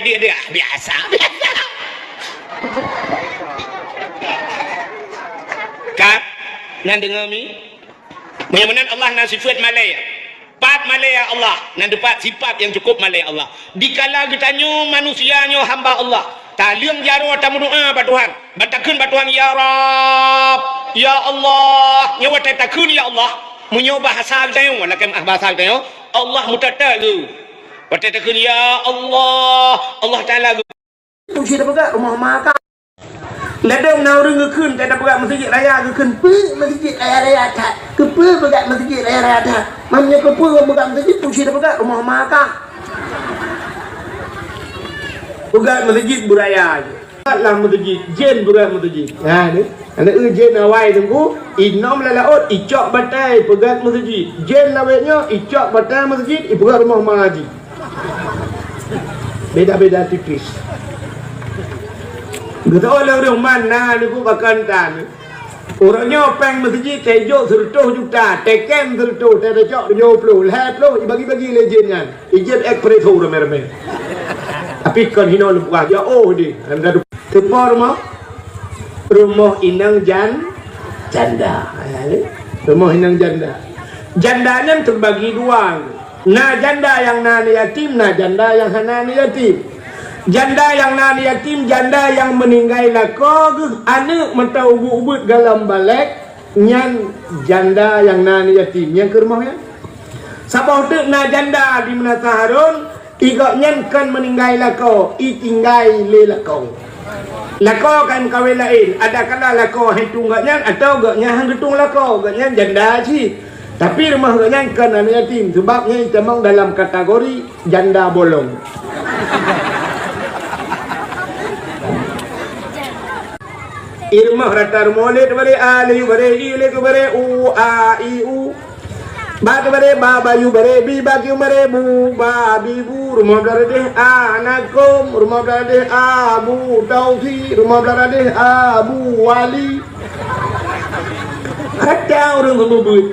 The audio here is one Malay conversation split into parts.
hai dia biasa. Kak, nan dengar mi? Mudah-mudahan Allah nan sifat malaya. Pat malaya Allah, nan dapat sifat yang cukup malaya Allah. Dikala getanyo manusianyo hamba Allah. Taliang jaro tamu doa ba Tuhan. Batakeun ba Tuhan ya Rabb, ya Allah. Nyawa takeun ya Allah. Munyo bahasa tayo wala kan bahasa tayo. Allah mutata tu. Batakeun ya Allah, Allah Taala. Tu sida baga rumah makan. Ladang naurung gekun kata berat masjid raya gekun pe masjid raya tak ke pe berat masjid raya tak mamnya ke pe berat masjid tu sida berat rumah makan berat masjid buraya lah masjid jen berat masjid ha ni ana jen awai tunggu inom lalaot icok batai berat masjid jen lawetnya icok batai masjid berat rumah makan beda-beda tipis. Kita orang mana ni pun bakal tan. Orangnya peng masjid tejo 100 juta, teken 100, tejo 20, leh puluh bagi-bagi lejennya. Ijet ekpreso rame-rame. Tapi kan hino lupa ya oh di. Anda tepor mah rumah inang janda. Rumah inang janda. Jandanya terbagi dua. Nah janda yang nani yatim, nah janda yang hanani yatim. Janda yang nani yatim, janda yang meninggal lako anu mentau ubud dalam balik nyan janda yang nani yatim yang ke rumahnya sabah tu na janda di mana Harun tiga nyan kan meninggal lako tinggal le lako kan kawin lain ada kala lako hitung gaknya atau gaknya hang hitung lako gaknya janda sih tapi rumah gaknya kan nani yatim sebabnya temang dalam kategori janda bolong. Irmah rata molet bare ali bare ile ko bare u a i u ba bare baba yu bare bi ba yu bare bu ba bi bu rumah bare deh anakum rumah bare deh abu taufi rumah bare deh abu wali kata orang ngebut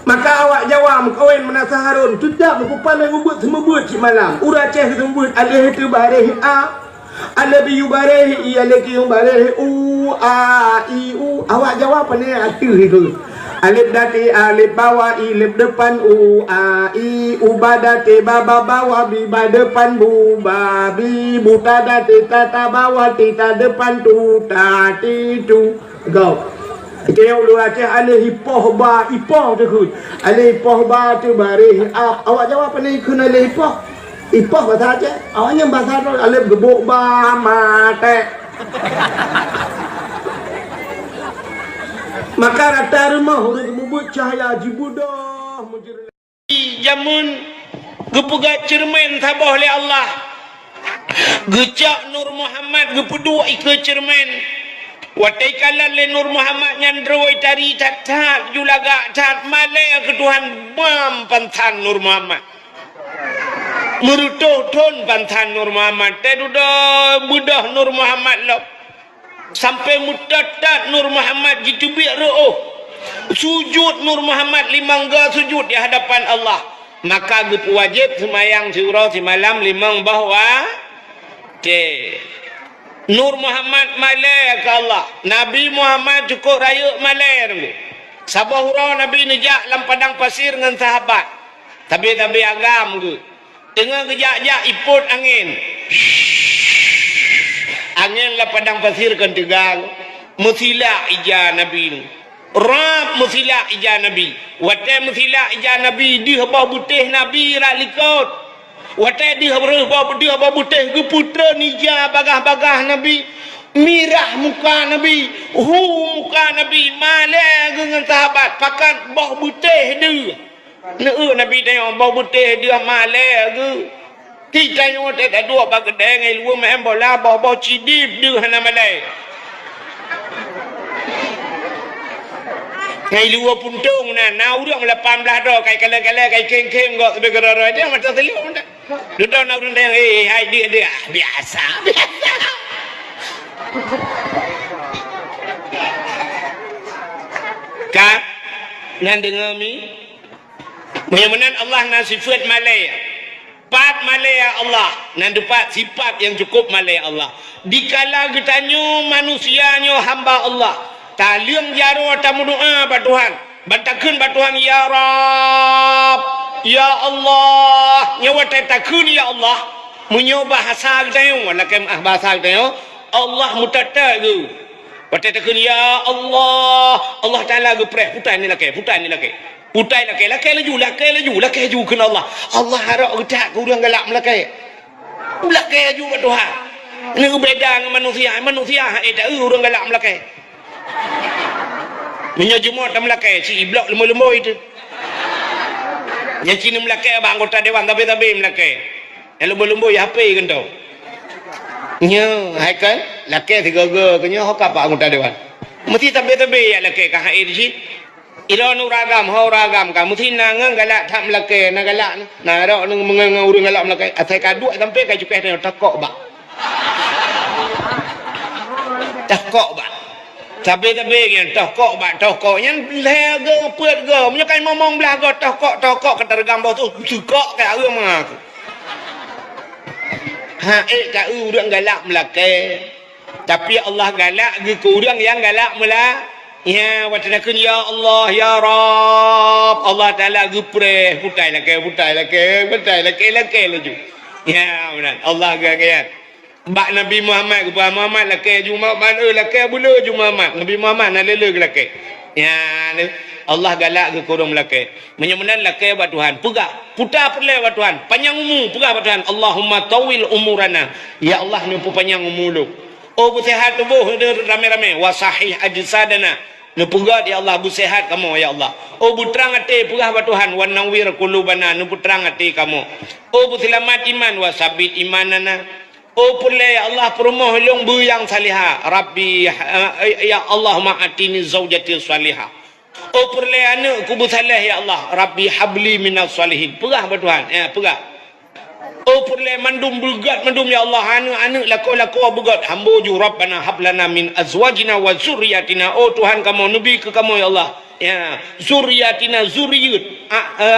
maka awak jawab kawin menasa Harun tidak mengupala ngebut semua buat si malam ura ceh ngebut alih itu bare a Alabi yubarehi iya leki yubarehi u a i u awak jawab apa ni itu alif dati alif bawah ilif depan u a i u badati baba bawah bi depan bu babi buta dati tata bawah tita depan tu tati tu go kaya ulu aceh alih ipoh ba ipoh tu alih ipoh ba tu barehi awak jawab apa ni kun alih ipoh Ipah bahasa Aceh, awalnya bahasa Aceh alif gebuk ba mate. Maka rata rumah orang membuat cahaya jibudah. Jamun gepugat cermin tabah oleh Allah. Gecak Nur Muhammad gepudua ike cermin. Watai kalan le Nur Muhammad nyandroi tari tatat julaga tat malaya ketuhan bam pantan Nur Muhammad. Merutuh ton bantan Nur Muhammad tedudah budah Nur Muhammad lo sampai mutatat Nur Muhammad gitu biar sujud Nur Muhammad limangga sujud di hadapan Allah maka gupu wajib semayang surau semalam limang bahwa Nur Muhammad malai ke Allah Nabi Muhammad cukup raya malai sabah hurau Nabi nejak dalam padang pasir dengan sahabat tapi agam ke tengah kejak-jak iput angin angin lah padang pasir kan tegang musilah ija Nabi rap musilah ija Nabi watai musilah ija Nabi di habah butih Nabi rak likot watai di habah butih ke putra nija bagah-bagah Nabi mirah muka Nabi muka Nabi malai dengan sahabat pakat bah butih dia Nabi tanya bau putih dia malai ke kita tanya tak dua bagi dengan luar main bola bau cidip dia hana malai ngai luar puntung na urang 18 dah kai kala-kala kai keng-keng gok sebagai rara dia macam teliu dah duduk nak urang tanya hai dia biasa Kak nan dengar mi mudah-mudahan Allah na sifat malaya Pat malaya Allah. Nan dapat sifat yang cukup malaya Allah. Dikala getanyo manusianyo hamba Allah. Taliang jaro tamu doa ba Tuhan. Bantakeun ba Tuhan ya Rab. Ya Allah. Nyawa takun ya Allah. Munyo bahasa getanyo wala kem bahasa getanyo. Allah mutata ge. Takun ya Allah. Allah Taala ge preh putai ni laki. Putai laki laju kena Allah. Allah harap getak ku urang galak melaki. Melaki laju ba Tuhan. Ini beda dengan manusia. Manusia tak urang galak melaki. Menyajumut melaki si blok lembu-lembu itu. Yang Cina melaki abang anggota dewan tapi melaki. Yang lembu-lembu ya HP kan tau. Nya hai kan laki tiga-tiga kenya hok apa anggota dewan. Mesti tapi ya laki ka hai di sini. Iron uragam, horagam, kamu tina ngang galak tak melake, na galak, na ro nang mengang urang galak melake. Atai kadu sampai kai cukai tengok takok ba. Takok ba. Tapi yang takok ba, takoknya lege peut ge, munyo kai momong belah ge takok ketergam bau tu sukok kai urang mah. Ha ka urang galak melake. Tapi Allah galak ge ku urang yang galak melak. Ya, watanakun ya Allah, ya Rab. Allah Taala gupre, putai lagi laju. Ya, benar. Allah gaya. Bak Nabi Muhammad kepada Muhammad lagi Jumat mana lagi bulu Jumat. Nabi Muhammad nak lele lagi. Ya, Allah galak ke kurung lagi. Menyemenan lagi buat Tuhan. Pegah, putar perle buat Tuhan. Panjang umur, pegah buat Tuhan. Allahumma tawil umurana. Ya Allah ni panjang umur lu. Oh bersehat tubuh rame-rame. Wasahih ajsadana. Nupugat ya Allah bersehat kamu ya Allah. Oh butrang hati pegah ba Tuhan wa nawwir qulubana nuputrang hati kamu. Oh berselamat iman wa sabit imanana. Oh pule ya Allah perumoh long buyang salihah. Rabbi ya Allah ma'atini zaujati salihah. Oh pule anu ku bersalih ya Allah. Rabbi habli minas salihin. Pegah ba Tuhan? Pegah. Oh purle mandum bulgat mandum ya Allah anu lako bugat hambuju rabbana hablana min azwajina wa zurriyatina. Oh Tuhan kamu nabi ke kamu ya Allah ya zurriyatina zuriyat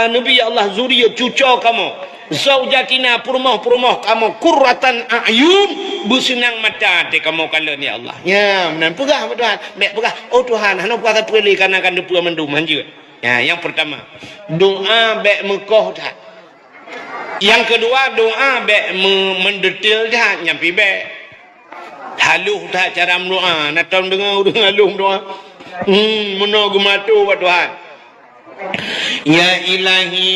nabi ya Allah zuriyat cucu kamu zaujatina purmoh kamu qurratan a'yun bersenang mata hati kamu kala ni Allah ya dan pegah Tuhan mek pegah. Oh Tuhan hanu puasa pilih karena kan depa mandum anjur ya. Yang pertama doa bek mekoh tak. Yang kedua doa bek mendetil dah nyampi bek haluh tak cara doa nak tahu dengar urang haluh doa meno gematu buat Tuhan. Ya ilahi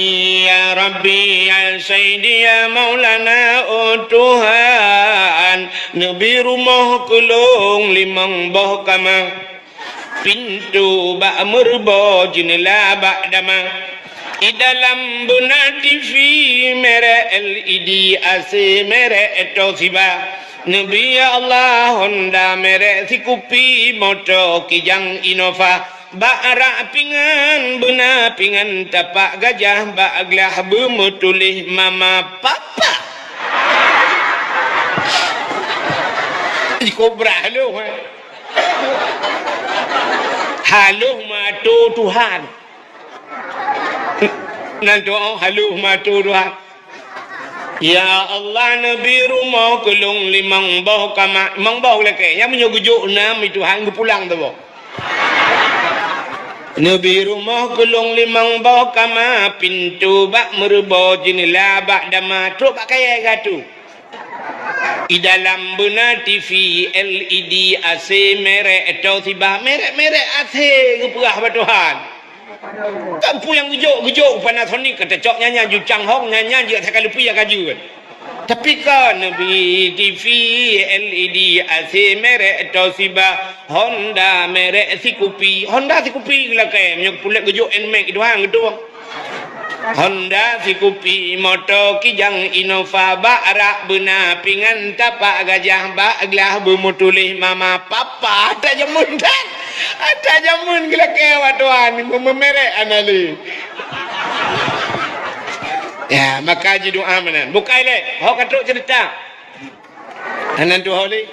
ya rabbi ya sayyidi ya maulana oh Tuhan nabi rumah kulung limang boh kama pintu ba merbo jendela ba dama. Di dalam buna TV mere LED AC mere Toshiba Nabi Allah Honda mere Sikupi Moto Kijang Innova Ba'ra pingan buna pingan tapak gajah ba'aglah bumutulih mama papa Kobra halo matu Tuhan nan doa haluh matu Tuhan. Ya Allah nabi rumah kulung limang bau kama mang bau leke yang menyogujuk nam itu hang pulang tu. Nabi rumah kulung limang bau kama pintu bak merbo jendela bak dama truk bak kaya gatu. Di dalam bena TV LED AC merek Toshiba merek AC gepurah ba Tuhan. Kampu yang gejok Panasonic kata cok nyanyi jucang hong nyanyi je tak lupi ya kaju. Tapi kan Nabi TV LED AC merek Toshiba Honda merek Sikupi lah kayak nyok pulak gejok NMAX itu hang gitu. Honda Sikupi Moto Kijang Innova Ba'ra bena pingan tapak gajah ba'aglah bumutulih mama papa ada jamun kan ada jamun gila kewa Tuhan memerek anali ya maka ji doa mana bukai le hok katuk cerita anan tu holi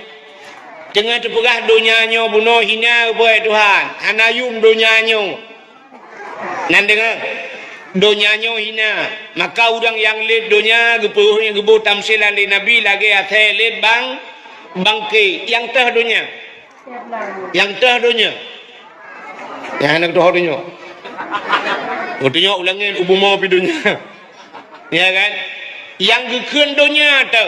dengan terpegah dunianyo bunuh hina buat Tuhan anayum dunianyo nan dengar Donyanya hina. Maka orang yang lid donya gepuhnya gebu tamsilan di Nabi lagi athe lid bangke. Yang teh donya. Yang teh donya. Yang anak doh donya. Donya ulangin ubu mau pidunya. Ya kan? Yang gekun donya tu.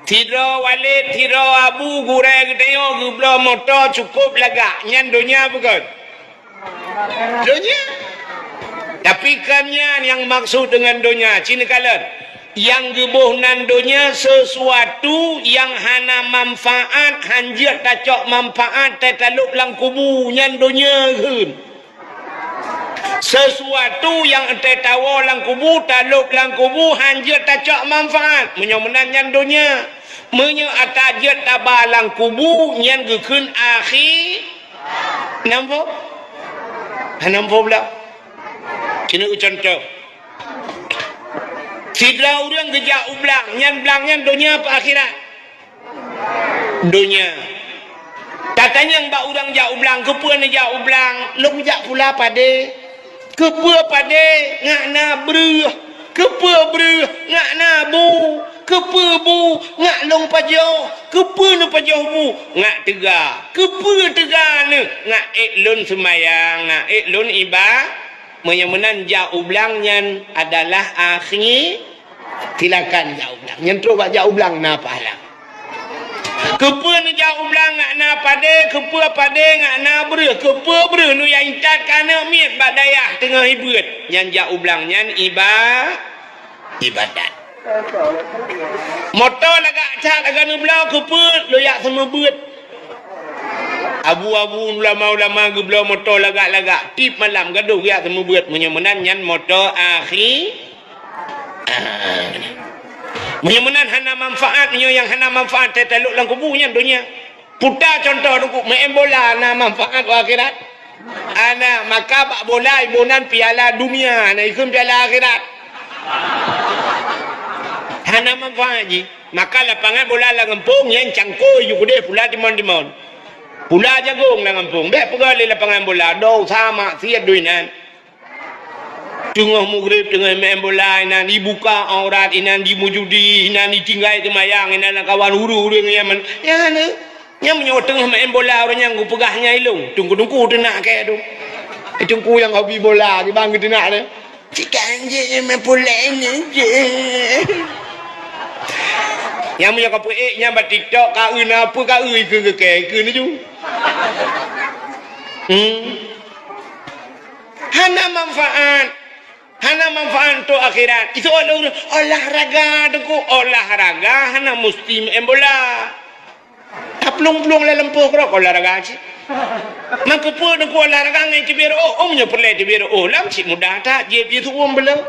Tiro walid, tiro abu, gureh gedeo, gublo motor cukup lagak. Nyan donya bukan? Donya. Tapi kannya yang maksud dengan donya, cina kalan. Yang gebuhnan donya sesuatu yang hana manfaat, hanjir tacok manfaat, tetaluk lang kubu, nyan donya kan. Sesuatu yang ente tawa lang kubu, taluk lang kubu, hanjir tacok manfaat. Menyomenan nyan donya. Menyo atajat tabalang kubu, nyan gekun akhir. Nampak? Nampak pula? Kena contoh. Sidra orang gejak ublang, nyan dunia apa akhirat? Dunia. Katanya mbak orang jak ublang, kepa ni jak ublang, long jak pula pade. Kepa pade, ngak na beruh. Kepa beruh, ngak na bu. Kepa bu, ngak long pajoh. Kepa ni pajoh bu, ngak tegak. Kepa tegak ni, ngak iklun semayang, ngak iklun ibadah. Menyemenan jauh belangnya adalah akhir silakan jauh belang nyentro bak jauh belang na pahala kepa ni jauh belang ngak na pade kepa pade ngak na ber kepa ber nu yang itat kana miet bak dayah tengah hibut yang jauh belang nyan ibadat motor lagak cat lagak nu belau kepa lo yak sama beut abu-abu ulama-ulama geblau motor lagak-lagak tip malam gaduh ya temu buat menyemenan nyan motor akhir menyemenan hana manfaat nyo yang hana manfaat tetaluk lang kubuhnya dunia putar contoh duk main bola na manfaat akhirat ana maka bak bola ibunan piala dunia na ikut piala akhirat hana manfaat ji maka lapangan bola lang ngempung yang cangkoi yu gede pula dimon pula jagung lang ampung. Bek pegali lapangan bola. Dau sama siap duinan. Tengah maghrib tengah main bola inan dibuka aurat inan dimujudi inan ditinggai temayang inan kawan huru-huru yang men. Yang ana yang menyo tengah main bola orang yang pegahnya ilung. Tunggu-tunggu tenak ke tu. Tunggu yang hobi bola di bang tenak dia. Cik anjing main bola ini je. Yang punya kapek bat TikTok kau apa kau ke ni ju. Hana manfaat tu akhirat. Itu olahraga tu olahraga hana mesti main bola. Pelung-pelung le lempuh kerok olahraga sih. Maka pun aku olahraga ngai tibir omnya perle tibir lam si mudah tak je dia tu belum.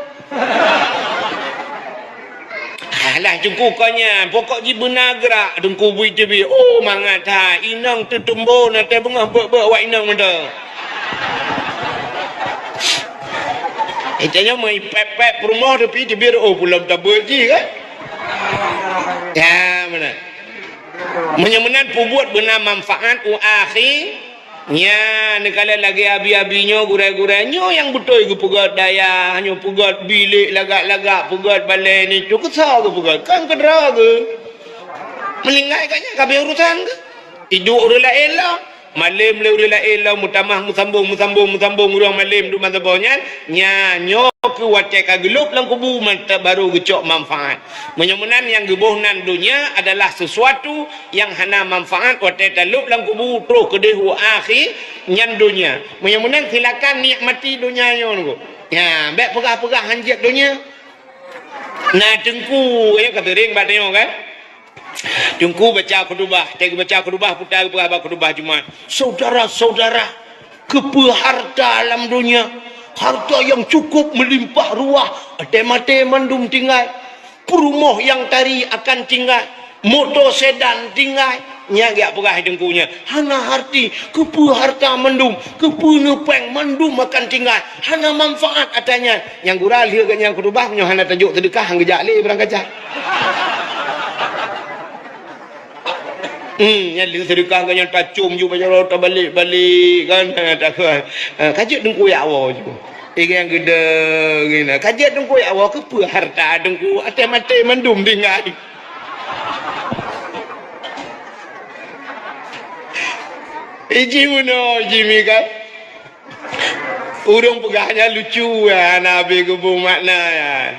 Alah jengku kanya pokok ji benar gerak dengku bui tebi mangat ha inang tetumbo na te bengah ber wa inang menda itanya mai pep rumah tepi tebi pulau tak berji kan ya mana menyemenan pubuat benar manfaat akhir nya nekala lagi abi-abinya gurai-gurainya yang betul ke pegat daya hanya pegat bilik lagak-lagak pegat balai ni tu kesal ke pegat kan kedera ke melingkai katnya kabeh urusan ke hidup urula elok malam le urula elok mutamah musambung urang malam du mazabanya nyanyo ke wacai kagelup lang kubu mantap baru gecok manfaat menyemenan yang gebuhnan dunia adalah sesuatu yang hana manfaat wacai talup lang kubu terus kedehu akhir nyan dunia menyemenan silakan nikmati dunia nyo ya baik pegah-pegah hanjat dunia nah tengku ya kata ring bateo kan tengku baca khutbah baca khutbah putar khutbah Jumaat saudara-saudara kepeharta dalam dunia harta yang cukup melimpah ruah mate mandum tinggal perumah yang tari akan tinggal motor sedan tinggal nyaga pegah dengkunya hana harti kepu harta mendum kepu nepeng mandum akan tinggal hana manfaat katanya yang gural dia yang khutbah nyo hana tajuk sedekah hang gejak le berang kacak yang sedekah kan yang tacum ju baca rota balik kan tak kan kajuk dengku ya awak ju Ikan gede gini. Kajian dengku ya awak ke harta dengku. Ate mati mendum tinggal. Iji muno Jimmy kan. Urung pegahnya lucu ya Nabi kubu makna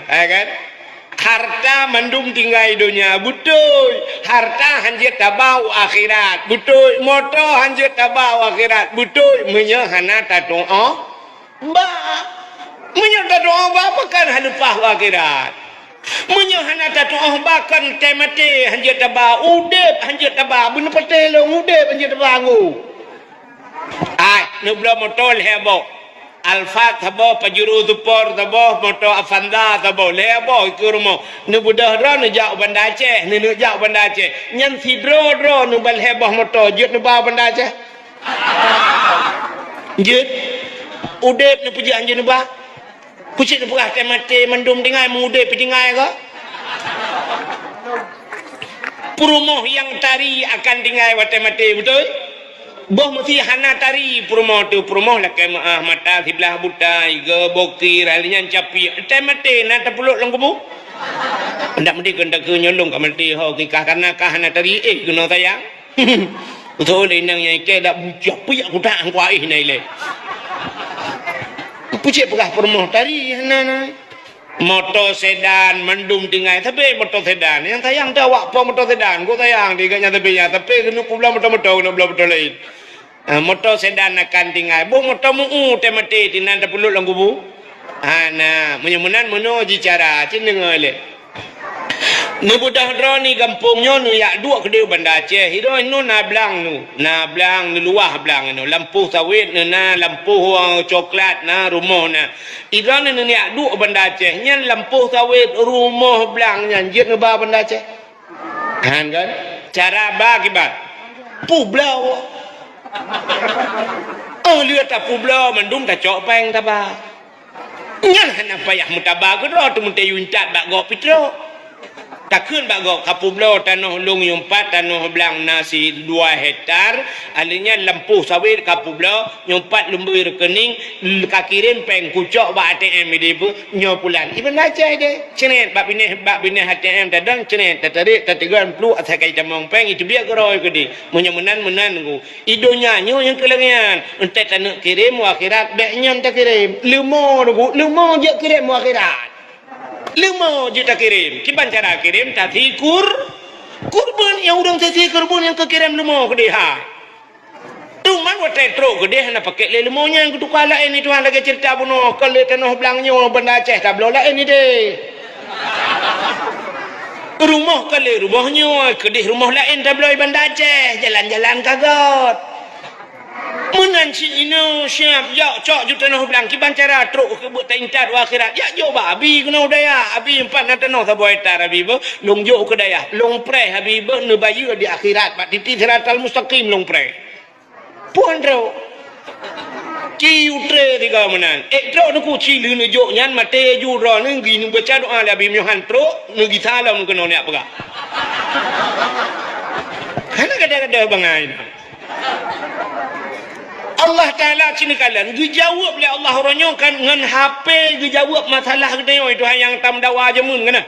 ya kan. Harta mendum tinggal dunia betul. Harta hanjir tabau akhirat betul. Moto hanjir tabau akhirat betul. Menyahana tatoh ba menyata doa bapakan halupah akhirat menyahana tatoh bakan temate hanjir tabau udep hanjir tabau bun patelong udep hanjir tabangu ai nubla motol hebo alfat habo pajuru tupor tabo moto afanda tabo lebo ikurmo nu budah ro nu jau banda Aceh nu jau banda Aceh nyan sidro ro nu bal heboh moto jut nu ba banda Aceh jut udep nu puji anjeun ba puji nu pegah temate mendum dengai mudep dengai ko purumoh yang tari akan dengai wate mate betul boh mesti hana tari purumoh tu purumoh lah ke mata sebelah buta iga bokir alinya capi temate na tapuluk lang kubu ndak mesti kendak ke nyolong ka mati ho kikah karena kah hana tari kena sayang betul inang yang ke dak capi aku tak angkuai nai le pucik pegah permoh tari hana moto sedan mendum tinggai tapi moto sedan yang tayang dah awak po moto sedan go tayang diganya tapi kena kubla moto kena bela moto lain moto sedan akan tinggai bo moto muu temati tinan da pulut lang kubu ana menyemunan menuju cara cendengai le nu budah droni kampungnya nu yak dua kedai banda Aceh hidoi nu na blang nu luah blang nu lampu sawit nu na lampu coklat na rumah na idron nu yak dua banda Aceh nyan lampu sawit rumah blang nyan jit nu ba banda Aceh kan cara bagi bat publau lihat tak publau mendum tak cok peng ta ba nyan hana payah mutabah ko tu mun te yuncat bak go pitro takun bago kapublo tanah lung yumpat tanah belang nasi 2 hektar alinya lampu sawit kapublo yumpat lumbu rekening kakirin peng kucok ba ATM dibu nyopulan iban baca de cenet bab bini ATM tadang cenet tatarik tatigan plu asakai jamong peng itu biar geroi kedi menyemenan ku idonya nyo yang kelengian ente tanak kirim akhirat beknya tak kirim lumo je kirim akhirat 5 juta kirim. Kiban cara kirim tadi kurban yang udang tadi kurban yang kekirim 5 ke dia. Tu man wa tetro ke dia nak pakai le 5 nya yang tu kala ini tuan lagi cerita bunuh kalau tanah belangnya benda Aceh tak belola ini deh. Rumah kali rumahnya ke dia rumah lain tak beloi benda Aceh jalan-jalan kagot. Menan si ino siap ya cok juta noh belang kiban cara truk ke buat intar akhirat ya jo ba abi kena daya abi 4 na tanah saboy tar abi bo long jo ke daya long pre abi bo ne bayu di akhirat pak titi siratal mustaqim long pre puan ro ci utre tiga menan tro nu ku ci lu ne jo nyan mate ju ro ne gi nu baca doa la abi myohan tro ne gi salam kena ne apa kana kada bangai Allah Ta'ala sini kalian dijawab oleh Allah orangnya kan dengan HP dijawab masalah kita itu yang tam dawa jamun kena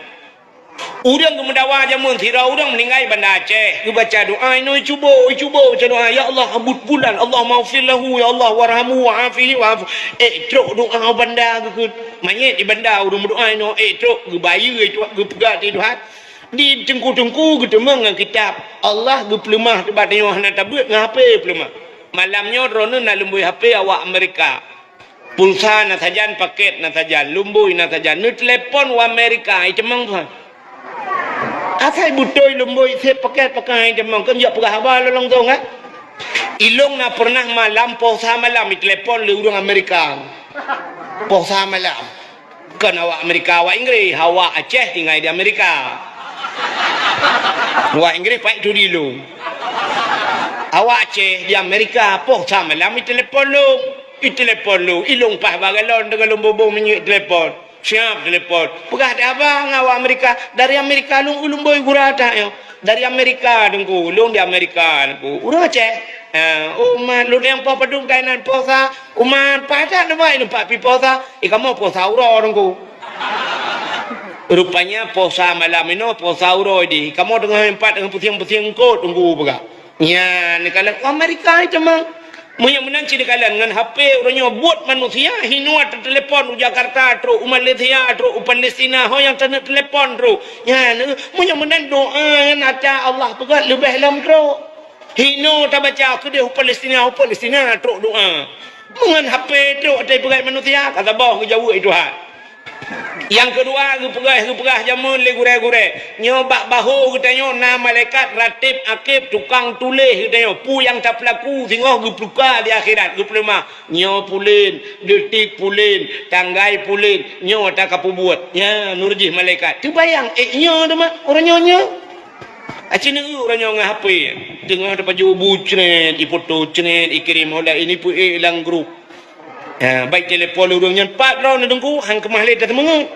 udang mendawa jamun tira udang meninggal banda Aceh baca doa ini cuba baca doa ya Allah abud bulan Allah maafir lahu ya Allah warhamu wa'afihi wa'afu truk doa banda ke mayat di banda udang doa ini truk bayi itu pegat di Tuhan di tengku-tengku kita mengang kitab Allah geplemah debatnya hana tabut ngape plemah malamnya rono na lumbui HP awak Amerika pulsa na sajan paket na sajan lumbui na sajan nu telepon wa Amerika itu mang tuan asai butoi lumbui se paket pakai itu mang kan ya pegah ba lolong tong ah ilong na pernah malam pulsa malam telepon lu orang Amerika pulsa malam kan awak Amerika awak Inggris awak Aceh tinggal di Amerika awak Inggris pak tu dulu awak Aceh di Amerika poh sama lah telepon lu ilung pah bagalon dengan lumbu menyuit telepon siap telepon pegah ada abang awak Amerika dari Amerika lung boy gurata yo dari Amerika dengku, long di Amerika dengku. Urang cek. Umat lu yang po padung kainan posa, umat pada nama ini pak pi posa, kamu posa uro orangku. Rupanya posa malam ini posa uro di. Kamu dengan empat dengan pusing-pusing kau tunggu bega. Ya, ni kalau Amerika itu mah. Munya menanci di kalian dengan HP orangnya buat manusia hinua telepon Jakarta tru Malaysia tru Palestina ho yang telepon tru. Ya, munya menan doa nata Allah pegat lebih lam tru. Hino tak baca ke dia Palestina truk doa. Mengan HP truk tai pegai manusia kata bawah ke jauh itu hak. Yang kedua perah jamun le gure-gure. Nyoba bahu katanya na malaikat ratib akib tukang tulis katanya pu yang tak pelaku tengok gupluka di akhirat guplema nyo pulin detik pulin tanggai pulin nyo tak kapu buat. Ya nurjih malaikat. Tu bayang nyo dah mak orang nyo. Acina orang yang HP tengah ada baju bucret, foto cret, ikirim oleh ini pun hilang grup. Baik telefon orangnya 4 round dengku hang kemah le dah temengut.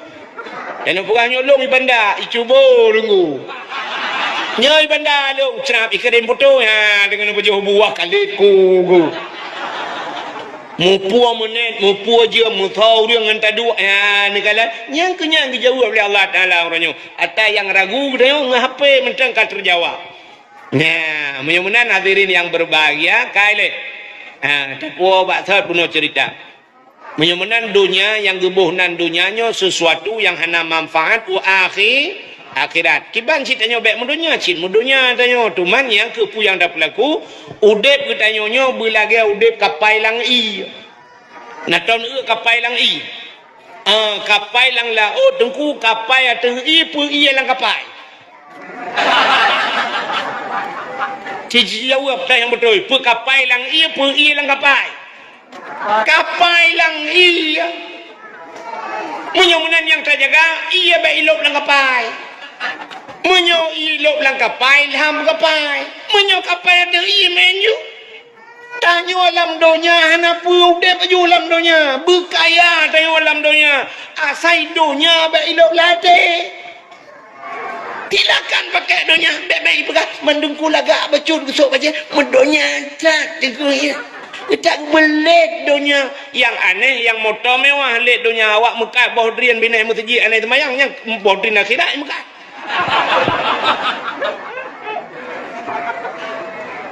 Dan orang nyolong ibanda, icubo dengku. Nyoi banda long cerap ikirim foto dengan baju buah kaliku go. Mupu menet, mupu aja mutau dia dengan tadu ni kala yang kenyang dijawab oleh Allah Taala orangnya. Atau yang ragu dia ngah HP mentang kal terjawab. Nah, mudah-mudahan hadirin yang berbahagia kaile. Tapu baksat puno cerita. Mudah-mudahan dunia yang gebuhnan dunianya sesuatu yang hana manfaat akhirat. Kiban citanya baik mudunya tanya tuman yang kepu yang dah pelaku udep ketanyonyo belage udep kapai lang i. Nah tahun kapai lang i. Kapai lang laut tengku kapai atau i pu i lang kapai. Cici jawab saya yang betul. Pu kapai lang i pu i lang kapai. Kapai lang i. Mudah-mudahan yang terjaga ia baik ilok lang kapai. Menyo ilok lang kapai ham kapai menyo kapai ada i menu tanyo alam donya hana pu de paju alam donya berkaya tanyo alam donya asai donya ba ilok late tilakan pakai donya baik berat mendungku laga bacun besok baca mendonya tak teguya kita belet donya yang aneh yang motor mewah let donya awak Mekah bohdrian binai masjid aneh semayangnya bohdrin akhirat Mekah.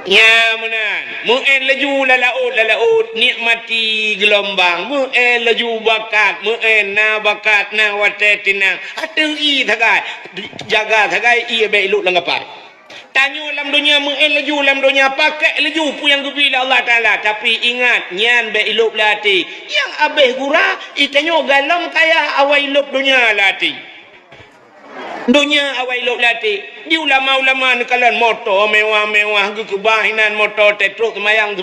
Ya menan mu'en laju lalaut nikmati gelombang mu'en laju bakat mu'en na bakat na watetina ateng i thagai jaga thagai i baik luk langapai tanyo dalam dunia mu'en laju dalam dunia pakai laju pu yang gebila Allah Taala tapi ingat nyan baik luk lati yang abeh gura itanyo galam kaya awai luk dunia lati dunia awai lok lati di ulama-ulama nekalan motor mewah-mewah kebahinan motor tetruk semayang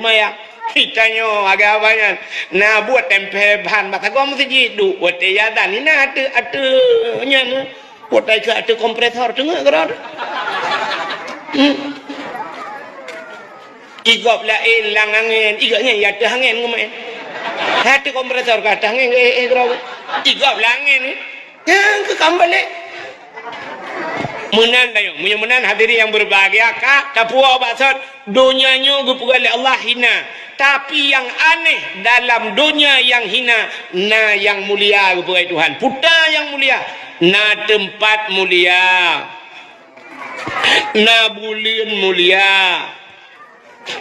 hitanyo agak banyak nah buat tempe bahan maka gua mesti jidu buat yadan ini ada nya buat ada kompresor tengah gerak igop lain lang angin iganya ya ada angin ngemain ada kompresor kata angin gerak igop langin yang ke kambale menan dayo menan hadirin yang berbahagia kak kapua baksud dunianya gupugal Allah hina tapi yang aneh dalam dunia yang hina na yang mulia gupugal Tuhan puta yang mulia na tempat mulia na bulin mulia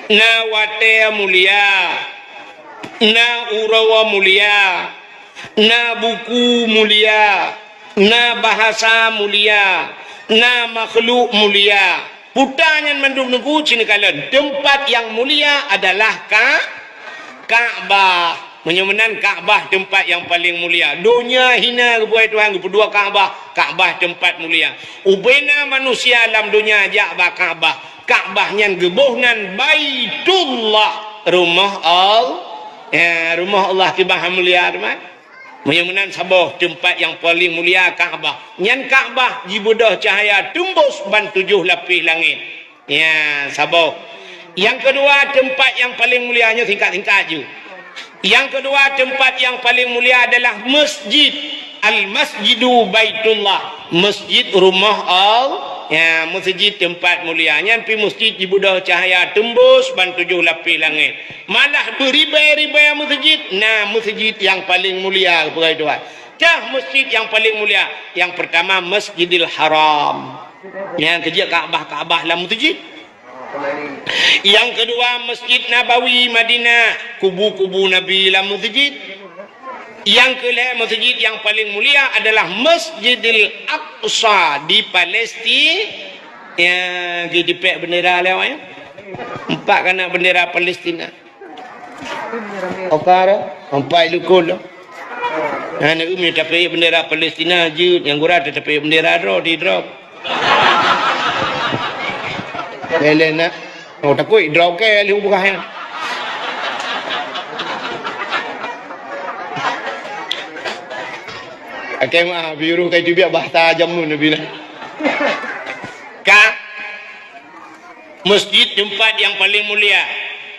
na wate mulia na urawa mulia na buku mulia na bahasa mulia na makhluk mulia putanyan mandung nunggu cini kalian tempat yang mulia adalah Ka'bah menyemenan Ka'bah tempat yang paling mulia dunia hina kepada Tuhan kedua Ka'bah tempat mulia ubena manusia dalam dunia ja'bah Ka'bah yang gebuhnan Baitullah rumah Allah kibah mulia teman menyamanan sabah tempat yang paling mulia Ka'bah. Nyan Ka'bah jibudah cahaya tembus ban 7 lapis langit. Ya, sabah. Yang kedua tempat yang paling mulianya tingkat-tingkat je. Yang kedua tempat yang paling mulia adalah masjid. Al-Masjidu Baitullah. Masjid rumah Ya, masjid tempat mulia. Nyan pi masjid dibudah cahaya tembus ban 7 lapis langit. Malah beribai-ribai masjid. Nah, masjid yang paling mulia kepada Tuhan. Cah masjid yang paling mulia. Yang pertama Masjidil Haram. Yang kedua Kaabah lah masjid. Yang kedua Masjid Nabawi Madinah, kubu-kubu Nabi lah masjid. Yang kelima masjid yang paling mulia adalah Masjidil Aqsa di Palestin. Yang dipek bendera lewat ya. 4 kena bendera Palestina. Okara, 4 lukul. Nak umi tapi bendera Palestina je yang gurau tapi bendera di drop. Elena, oh takut drop ke liu bukan. Akai mah biru kai biar bahasa jamun Nabi nah. Ka masjid tempat yang paling mulia.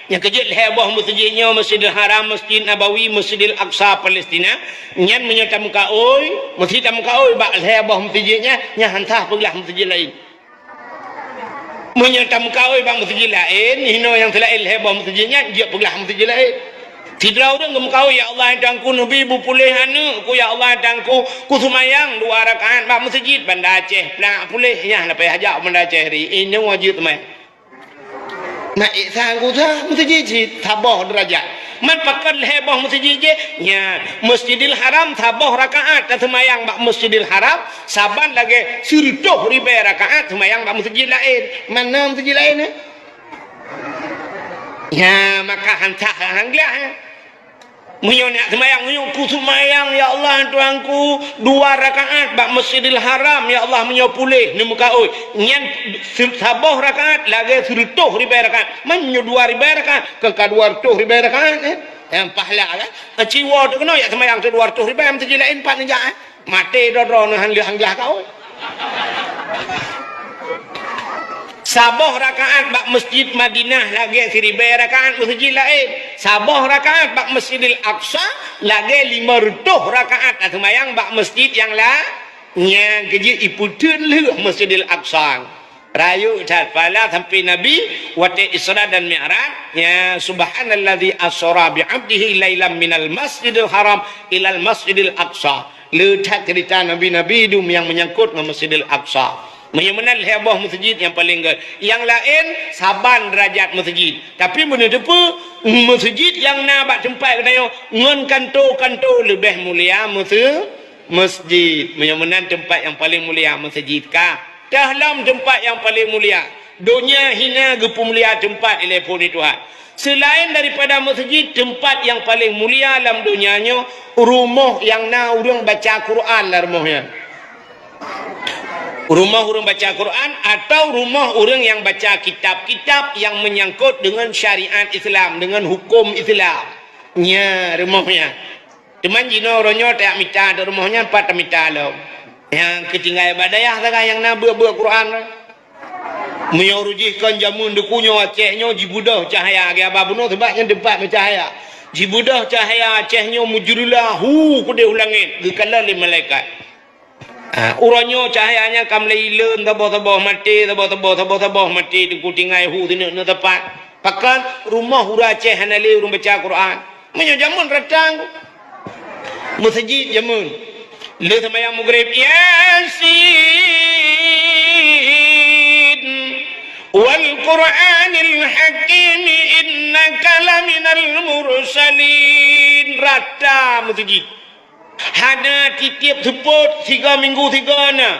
Yang kejut heboh masjidnya Masjidil Haram, Masjid Nabawi, Masjidil Aqsa Palestina. Nyan menyertam ka oi, masjid tam ka oi bak heboh masjidnya nya hantah peglah masjid lain. Menyertam ka oi bang masjid lain, hino yang selain heboh masjidnya dia peglah masjid lain. Tidrau dah kau ya Allah dangku nabi pulih anu ku ya Allah dangku ku sumayang 2 rakaat bak masjid Banda Aceh nak pulih nya lepas hajak Banda Aceh ri ini wajib mai nak ihsan ku tha masjid tabah derajat man pakat heboh masjid je nya Masjidil Haram tabah rakaat sumayang bak Masjidil Haram saban lagi 1000 rakaat sumayang bak masjid lain mana masjid lain ya maka hantah hanglah Munyo nak semayang, munyo ku semayang ya Allah Tuanku 2 rakaat bak Masjidil Haram ya Allah munyo pulih ni muka oi nyan sabah rakaat lagi 1000 rakaat munyo 2000 rakaat ke 200 rakaat yang pahala kan ciwa tu kena ya semayang 200 mesti lain 4 ni ja mati dodro hang kau Sabah rakaat bak Masjid Madinah lagi 1000 rakaat masjid lain. Sabah rakaat bak Masjidil Aqsa lagi 500 rakaat semayang bak masjid yang lah yang keji iputun lu Masjidil Aqsa. Rayu tat pala sampai Nabi wate Isra dan Mi'raj ya subhanallazi asra bi 'abdihi lailan minal Masjidil Haram ilal Masjidil Aqsa. Letak cerita Nabi-nabi itu yang menyangkut dengan Masjidil Aqsa. Menyemenal heboh masjid yang paling gede. Yang lain saban derajat masjid. Tapi benda depa masjid yang nak tempat kena ngon kanto lebih mulia masjid. Menyemenal tempat yang paling mulia masjid ka. Dalam tempat yang paling mulia. Dunia hina gepu mulia tempat telepon itu Tuhan. Selain daripada masjid tempat yang paling mulia dalam dunianya rumah yang nak orang baca Quran lah rumahnya. Rumah orang baca Quran atau rumah orang yang baca kitab-kitab yang menyangkut dengan syariat Islam, dengan hukum Islam. Nya rumahnya. Teman jino orangnya tak minta ada rumahnya 4 minta lo. Yang ketinggal badayah tak yang nak buat Quran. Menyuruhkan jamun dekunya Acehnya jibudah cahaya ke apa bunuh sebabnya debat cahaya. Jibudah cahaya Acehnya mujurlah ku dia ulangin gekala le malaikat. Uranyo cahayanya kam leileun tabah-tabah mati tabah-tabah mati di kutingai hu tinu na tepat pakan rumah hura Aceh hanale urang baca Quran menyo jamun ratang masjid jamun le semayang maghrib yasin wal Qur'anil hakim innaka laminal mursalin rata masjid hana titip support 3 minggu 3 na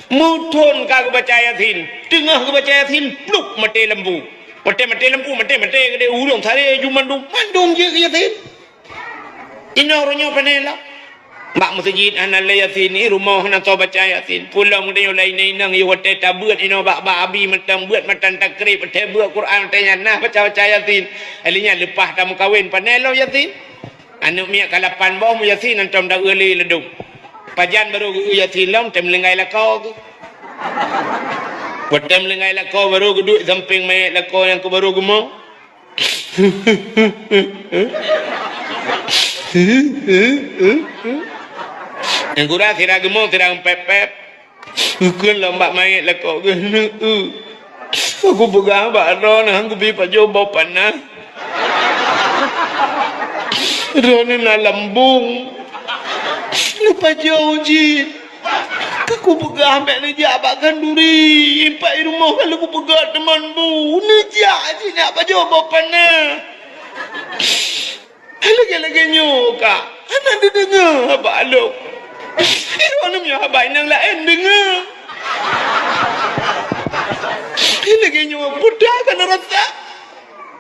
mutun ka baca yasin tengah ke baca yasin pluk mati lembu mati gede urang sare jumandum mandum je yasin ina orangnya panela mak masjid anal yasin ni rumah nak baca yasin pulang dia lain nang yo wate tabuat ina bak abi mentang buat matan takrib te buat Quran tanya nah baca yasin alinya lepas tamu kahwin panela yasin anu miak kalapan bawah mu yasin antam dah euli leduk pajan baru yasin lam tem lengai lakau Patem lengai lakau baru duduk samping mayat lakau yang ke baru gemuk yang kurang tidak gemuk tidak pep Bukan lambat mayat lah kau kena. Aku pegang bakar nak aku pergi pajo bau panas. Rona nak lambung. Lepas jauh je. Aku pegang ambil nejak abakkan duri. Impak di rumah kalau aku pegang teman bu. Nejak je nak pajo bau panas. Lagi-lagi nyokak. Anak dia dengar abak aluk. Rona punya abak yang lain dengar. Lagi nyokak budak kan rasa.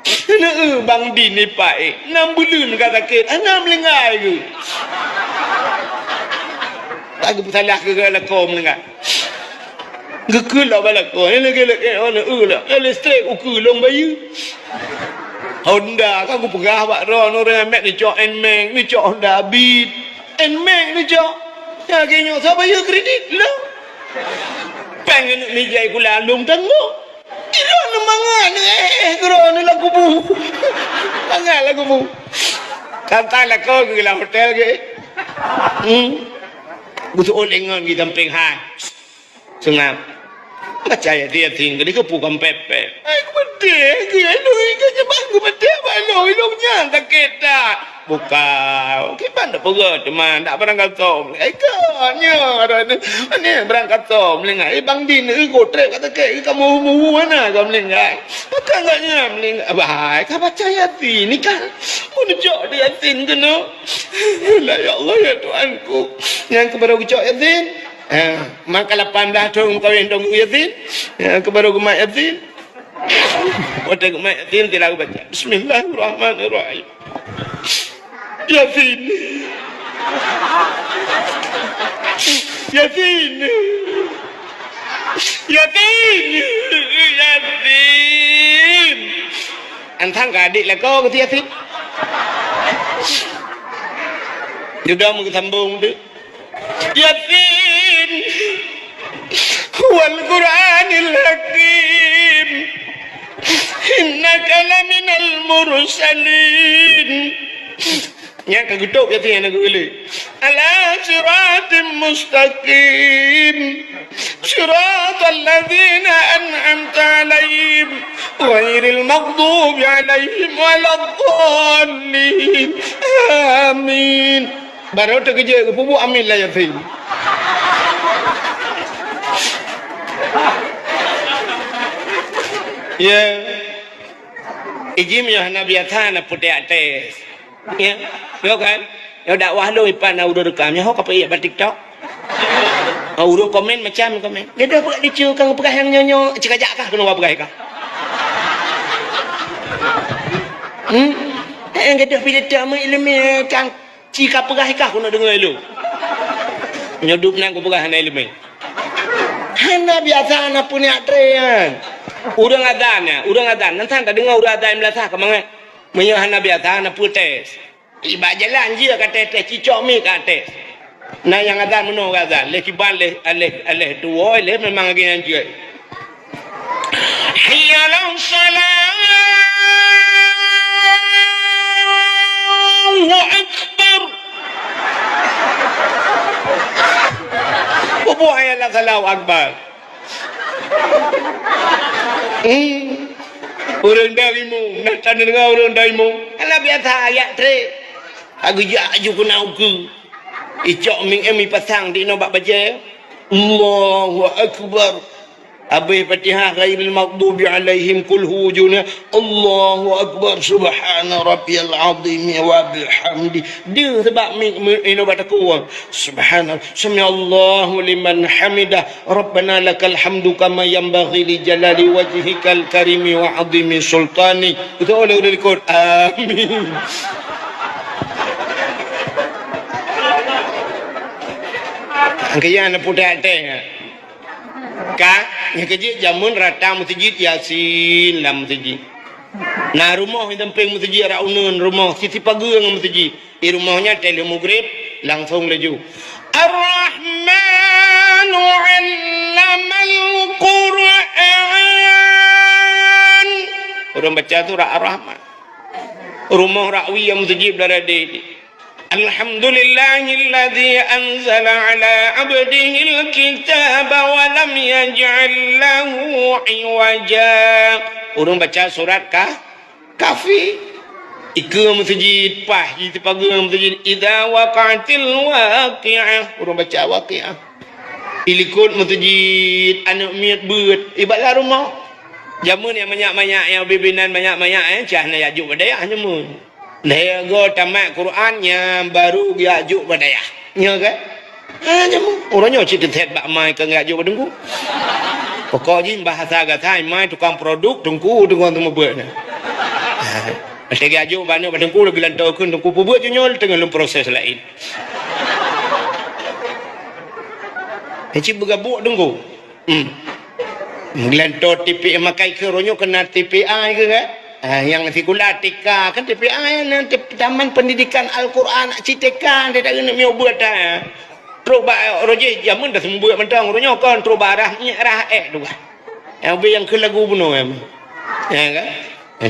Nak bang Din ni pak 6 bulan kata sakit. Anak melengai ke? Tak ke salah ke kau melengah. Gekul lah bala kau. Lagi lah. Kalau straight ukur long bayi. Honda kan aku pegah bak ron orang ambil ni cok Nmax ni cok Honda Beat. Nmax ni cok. Ya kenyo siapa ya kredit lah. Pengen ni jai ku lalung tengok. Iro na mangan kero ni lagu bu. Mangan lagu bu. Kata lah kau ke lah hotel ke. Butuh olengan di damping hai. Sengam. Percaya dia tinggal di kepukan pepe. Aku bedeh ke lu ke jebak aku bedeh balu ilungnya sakit tak. Bukan. Kita nak pergi teman, tak berangkat tom. Ikatnya ada ni berangkat tom melengah. Bang Din gotrek kata ke kamu mana kamu melengah. Bukan enggaknya melengah. Baik, kau baca Yasin ni kan. Mau dijak di Yasin kena. Ya Allah ya Tuhanku. Yang kebaru dijak Yasin. Maka 18 tahun kahwin dong Yasin. Yang kebaru mak Yasin. Waktu mak Yasin tidak aku baca. Bismillahirrahmanirrahim. Yasin. Yasin. Yasin. Yasin. Antang adik lah kau kata Yasin. Dia mau sambung tu. Yasin. Wal Quranil Hakim. Innaka laminal mursalin. Yang kagedok ya tiang nak gule. Ala siratim mustaqim. Siratal ladzina an'amta alaihim ghairil maghdubi alaihim waladdallin. Amin. Baru terkejut ke pupu amin lah Yasin. Ya. Ijim ya Nabi Athana putih atas. Ya, yo kan? Yo dakwah lu ipan udah rekamnya hok apa iya pada TikTok. Udah komen macam komen. Dia dah pegang lucu kang pegang yang nyonyo cikajak kah kena pegang kah? Yang gadah pilih tamu ilmu kang cika pegang kah kena dengar lu. Nyodup nang ku pegang ilmu. Hana biasa anak punya trean. Urang adannya, nanti tak dengar urang adan belasah ke mana? Menyuhan Nabi Athana nak putus. Iba jalan je kata tes cicok mi kata. Nah yang ada menung kata leki balik aleh tua aleh memang lagi nanti. Hayya lam salam. Allahu akbar. Apa ayat Allahu akbar? Orang darimu, nak tanda dengan orang darimu. Kalau biasa ayat tre, aku jaju kena uku. Icok ming emi pasang di nombak baca. Allahu akbar. Habis Fatihah ghairil maghdubi alaihim kul hujuna. Allahu akbar subhana rabbiyal azim wa bihamdi. Dia sebab ming nombak takwa. Subhana samiallahu liman hamidah. Rabbana lakal hamdu kama yanbaghi li jalali wajhikal karimi wa azimi sultani. Itu oleh udah dikut. Amin. Kaya nak putar teh. Kak, yang kerja jamun rata masjid Yasin lah masjid. Nah rumah yang tempeng masjid Raunun rumah Siti Pagung masjid. Di rumahnya tele maghrib langsung laju. Ar-Rahmanu 'allamal Quran. Orang baca tu Ar-Rahman. Rumah Rakwi yang masjid berada di Alhamdulillahilladzi anzala ala abdihi alkitaba wa lam yaj'al lahu iwaja. Orang baca surat Kahfi. Ikam masjid pah di pagam masjid idza waqa'atil waqi'ah. Orang baca waqi'ah. Ilikut masjid anak miat beut ibalah rumah. Jamun yang banyak-banyak yang bibinan banyak-banyak cah na yajuk badayah nyamun. Dia go tamat Quran yang baru yajuk badayah. Nya kan? Nyamun. Orangnya cerita tet bak mai ke yajuk badengku. Pokoknya bahasa gatai mai tukang produk tungku dengan temu buat. Ada yajuk banyak badengku lagi lantakan tungku buat nyol tengah proses lain. Heci bergabuk dengku. Ngelantor TPI makai ke ronyo kena TPI ke kan? Yang sekulatika kan TPI nanti Taman Pendidikan Al-Quran citekan dia tak kena miau buat dah. Terus roje jamun dah semua buat mentang ronyo kan terus barahnya rah dua. Yang ke lagu bunuh ya kan?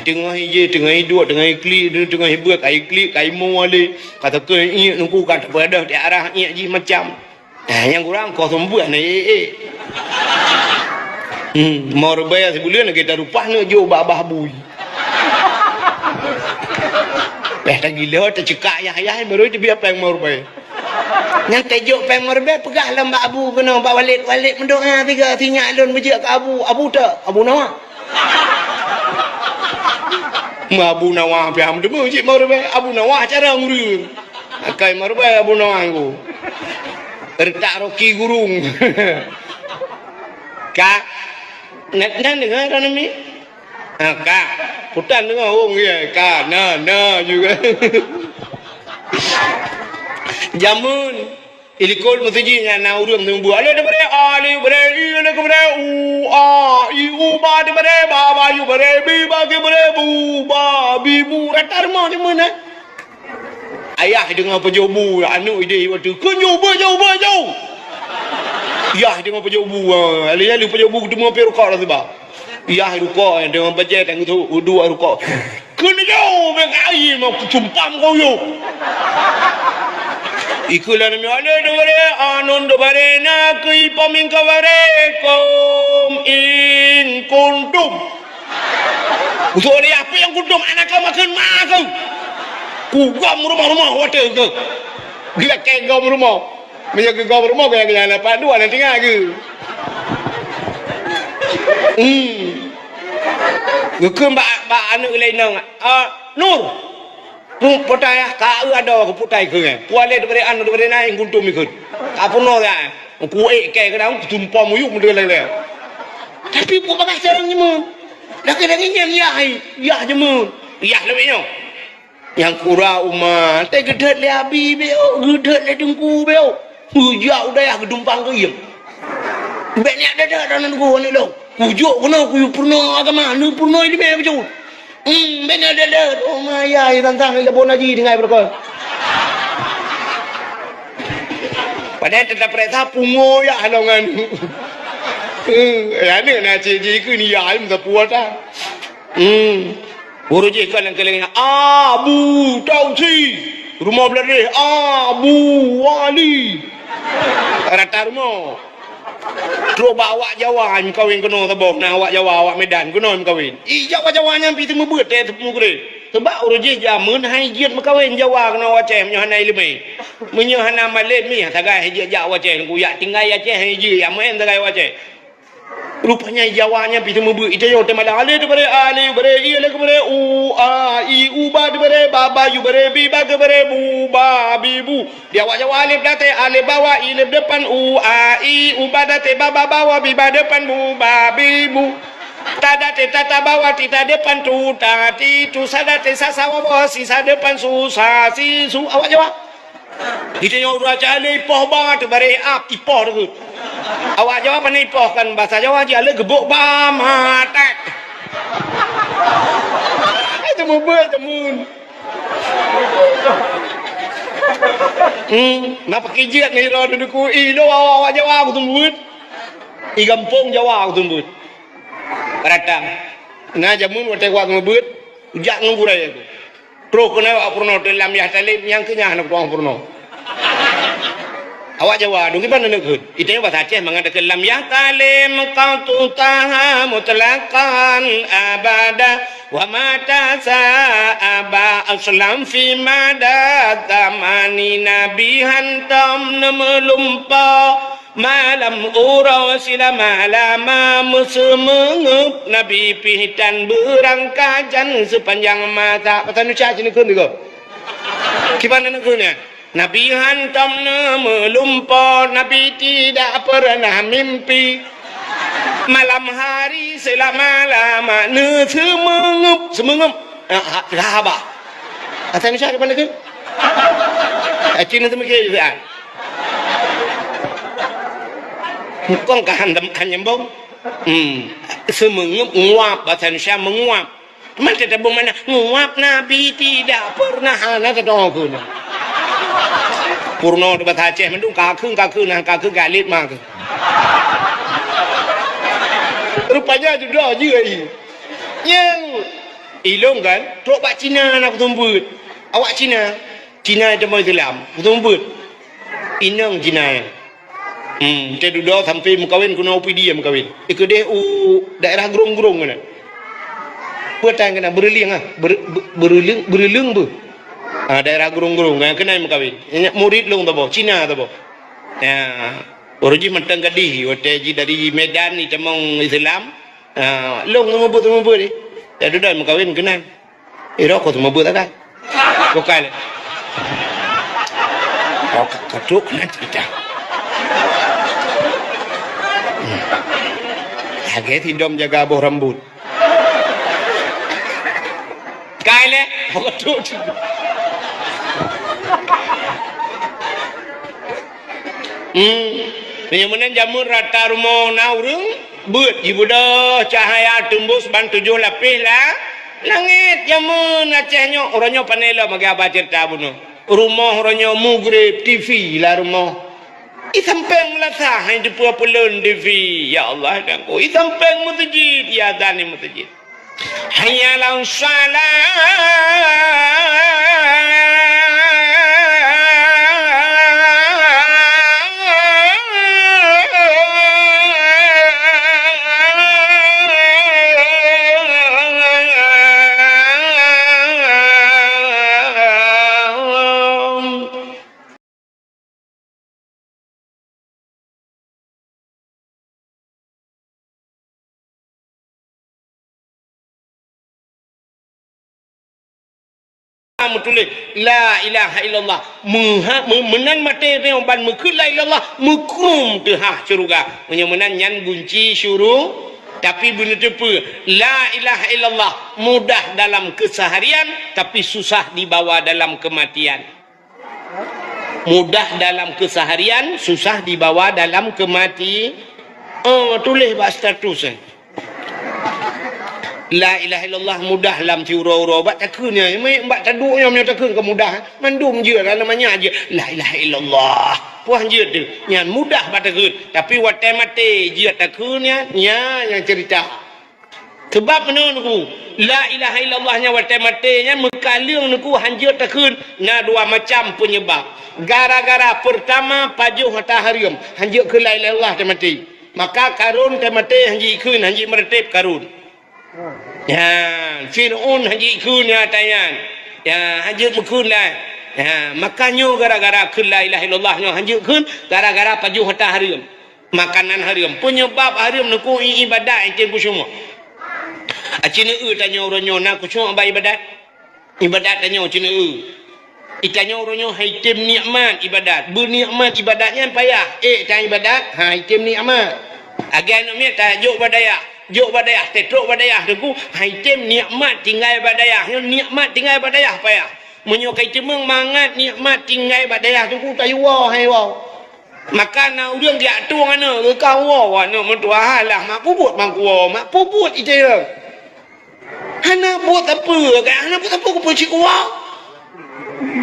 Tengah hijau, tengah hidup, tengah iklik, tengah hibuat, kai mau ale. Kata ke ini nunggu kata pada di arah ini macam. Yang kurang kau sembuh ni mau bayar sebulan kita rupanya jo babah bui. Tak gila tak cekak ayah baru dia biar peng mau bayar. Yang tejuk peng mau bayar pegah lambak abu kena bawa balik mendoa tiga tinyak alun bejak ke abu tak abu nawa. Abu nawa piham demu cik mau bayar abu nawa cara ngurung. Akai mau bayar abu nawa aku. Retak roki gurung. Kak nak dengar orang ni? Kak, putan dengar orang dia. Kak, na juga. Jamun, ilikul masjidnya na urang tunggu. Ale daripada ali daripada i ale kepada u a i u ba daripada baba yu daripada bi bagi daripada bu ba bi bu retar mau di mana? Ayah dengar pejobu anu ide waktu kunyo jauh. Ya dengan pejobu ali pejobu ketemu perukak lah sebab. Ya rukak dengan bajet yang itu dua rukak. Kena jauh mengai mau cumpam kau yo. Ikulah nama Allah daripada anon daripada nak ipaming kawarekum in kuntum. Usah dia apa yang kuntum anak kau makan makan. Kugam rumah hotel ke. Gila kayak gam rumah. Menjaga gam rumah kayak jalan lepas dua nanti tinggal ke. Gukum bak anak lain nang. Nur. Nu potai ka ada ke potai ke. Puale daripada anu daripada naik kuntum ikut. Apa no ya. Ku kayak kadang tumpah muyuk model lain. Tapi ku pakai sarang nyemu. Dah kedangnya ya nyemu. Ya lebihnya. Yang kurang umat tak gedet le abi beo gedet le dengku beo hujau dah ya gedumpang ke yem banyak dah dalam gua ni lo hujuk kena ku purna agama nu purna ini be betul banyak dah oh maya tantang le bon haji dengan berkah padahal tetap perintah pungo ya halongan ya ni nak ciji ke ni ya im sepuat dah Uruji kan yang kelengnya Abu Tausi rumah beladih Abu Wali rata rumah terus bawa Jawa kawin kena tebok nah awak Jawa awak Medan kena kawin Jawa nyampi temu beut temu gede sebab uruji jamun hajiat makawin Jawa kena waceh menyohanai lemai menyohana malet mi tagai hajiat Jawa waceh ku yak tinggal aceh haji amen tagai waceh rupanya Jawanya pitu mubu itu yo temala ale daripada i ale kepada u a i u ba daripada baba yu daripada bi ba daripada bu ba bi bu dia awak Jawa alif date alif bawah i alif depan u a i u ba date baba bawah bi ba depan bu ba bi bu tadate tata bawah tita depan tu tati tu sadate sasawa bawah sisa depan su sa si su awak Jawa itu yo raja ale poh ba daripada ap ipoh tu awak Jawa pandai ipohkan bahasa Jawa je ale gebuk bam hatek temu buat temun nak pakai jet ni ro duku i lo awak Jawa aku tembut i kampung Jawa aku tembut ratang nah jamun wate wa ngebut ujak ngurai aku Terus kena awak purno dalam ya talib yang kenyah nak tuang purno. Awak jawab, dulu gimana nak? Itu yang bahasa Aceh mengatakan lam ya talim kau tutaha mutlaqan abada wa mata sa'aba aslam fi mada tamani nabi hantam nemelumpa malam urau sila malama musemengup nabi pihitan berangkajan sepanjang mata. Kata nu cak ni kun juga. Gimana nak kunnya? Nabi hantam melumpa, Nabi tidak pernah mimpi. Malam hari selama-lama semengup. Apa? Kata ni cak gimana kun? Cina tu mikir juga. Kong kanyambong. Semengup nguap bahasa Indonesia menguap. Mana kita mana nguap Nabi tidak pernah nak kedong. Purno di bahasa Aceh mendung kakung galit mak. Rupanya juga je. Yang ilong kan, tok bak Cina nak tumbut. Awak Cina itu mau Islam, tumbut. Inang Cina. Dia duduk sampai mengkawin kuna upi dia mengkawin. Ikut dia daerah gerung-gerung kan. Petang kena berulung bu. Daerah gerung-gerung yang kena mengkawin. Murid long tabo, Cina tabo. Ya, orji mentang gadih, oteji dari Medan ni temong Islam. Long mabut ni. Dia duduk mengkawin kena. Rokok tu mabut tak? Kokal. Katuk kena tidak. Lagi hidom jaga aboh rambut. Kaile, katuk. Penyemunan jamur rata rumah naurung buat ibu dah cahaya tembus ban 7 lapis lah langit jamun Acehnya orangnya panela bagi apa cerita bunuh rumah orangnya mugrib TV lah rumah isampeng melasah yang jepua pulun TV ya Allah dan ku isampeng masjid ya dani masjid hayalan salat tulis la ilaha illallah menan mate yang ban mekul la ilallah mukum tehah syurga menyemenan nyan bunci syuru tapi benda tepe la ilaha illallah mudah dalam keseharian tapi susah dibawa dalam kematian mudah dalam keseharian susah dibawa dalam kematian tulis bak status la ilaha illallah mudah dalam tiura-ura bak takunnya bak taduknya punya takun kemudah mandum je lah namanya aja la ilaha illallah puah je tu yang mudah bak takun tapi watai mate je takunnya yang cerita sebab mana nuku la ilaha illallahnya watai matenya mekaling nuku hanjir takun na dua macam penyebab gara-gara pertama pajuh mataharium hanjir ke la ilaha illallah mati maka karun mate hanjir kun hanjir meretip karun ya Fir'aun haji kunnya tayan ya haji mukun lah ya makanya gara-gara kun la ilaha illallahnya haji kun gara-gara pajuh harta harim makanan harim penyebab harim nuku ibadat itu semua acina tanya orangnya nak semua ibadat tanya acina itanya orangnya haitim nikmat ibadat bernikmat ibadatnya payah tanya ibadat haitim nikmat agar namanya tajuk badaya jok badayah tetrok badayah tu haitim nikmat tinggal badayah nikmat tinggal badayah payah menyokai cemeng mangat nikmat tinggal badayah tu tayu wah hai wah maka na udang dia tu mana kau wah nak mentua halah mak puput mak kuah mak puput itu hana buat apa kan hana buat apa ku pucik kuah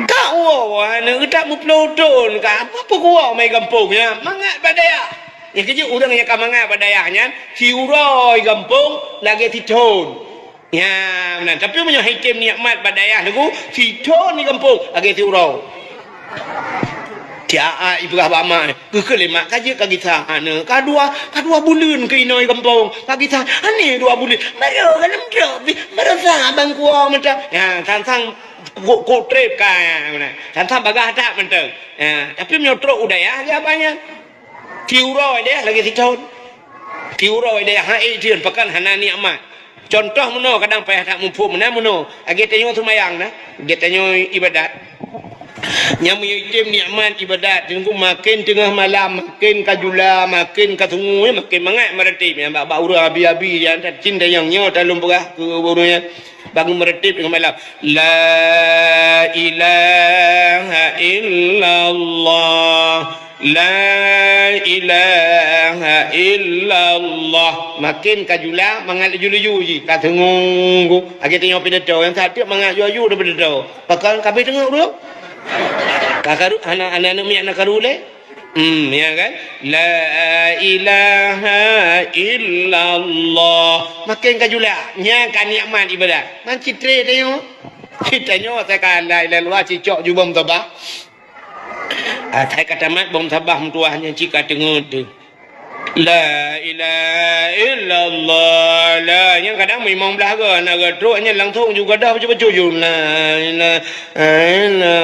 kau wah nak tak muploton kan apa kuah mai kampungnya mangat badayah yang kerja orang yang kamangan badayahnya hiuroi gampung lagi titon Ya, benar. Tapi punya hikim nikmat badayah lagu fito ni kampung agi tiurau. Dia ibu bapa mak ke kelima kaji kagi sana. Kadua bulan ke inoi kampung. Kagi sana ani 2 bulan. Baru kalam drop. Baru abang kuah macam. Ya, tantang ko trip ka mana. Tantang bagah tak mentang. Ya, tapi menyotrok udaya dia banyak. Tiurau dia lagi setahun. Tiurau dia hai dia pekan hana nikmat. Contoh meno kadang payah tak mampu mana meno. Agi tanyo semayang nah. Agi tanyo ibadat. Yang menyitim nikmat ibadat tunggu makin tengah malam makin kajula makin katungu makin mangat meretip yang bak urang abi-abi yang cinta yang nyo dalam berah ke urangnya bangun meretip tengah malam la ilaha illallah la ilaha illallah makin kajula mangat ju-ju ji katungu agi tengok pidato yang satu mangat ju-ju dah pidato pakal kabeh tengok dulu Kakaru anak-anak mi anak karule ya kan la ilaha illallah makin kajula nya kan nikmat ibadah man citre tengok ceritanya saya kan la ilaha illallah cicok ju bom tabah saya kata mat bom tabah tuahnya cika dengut tu la ilaha illallah la yang kadang memang belaga nak gedruknya langsung juga dah baca-baca ju la ilaha illallah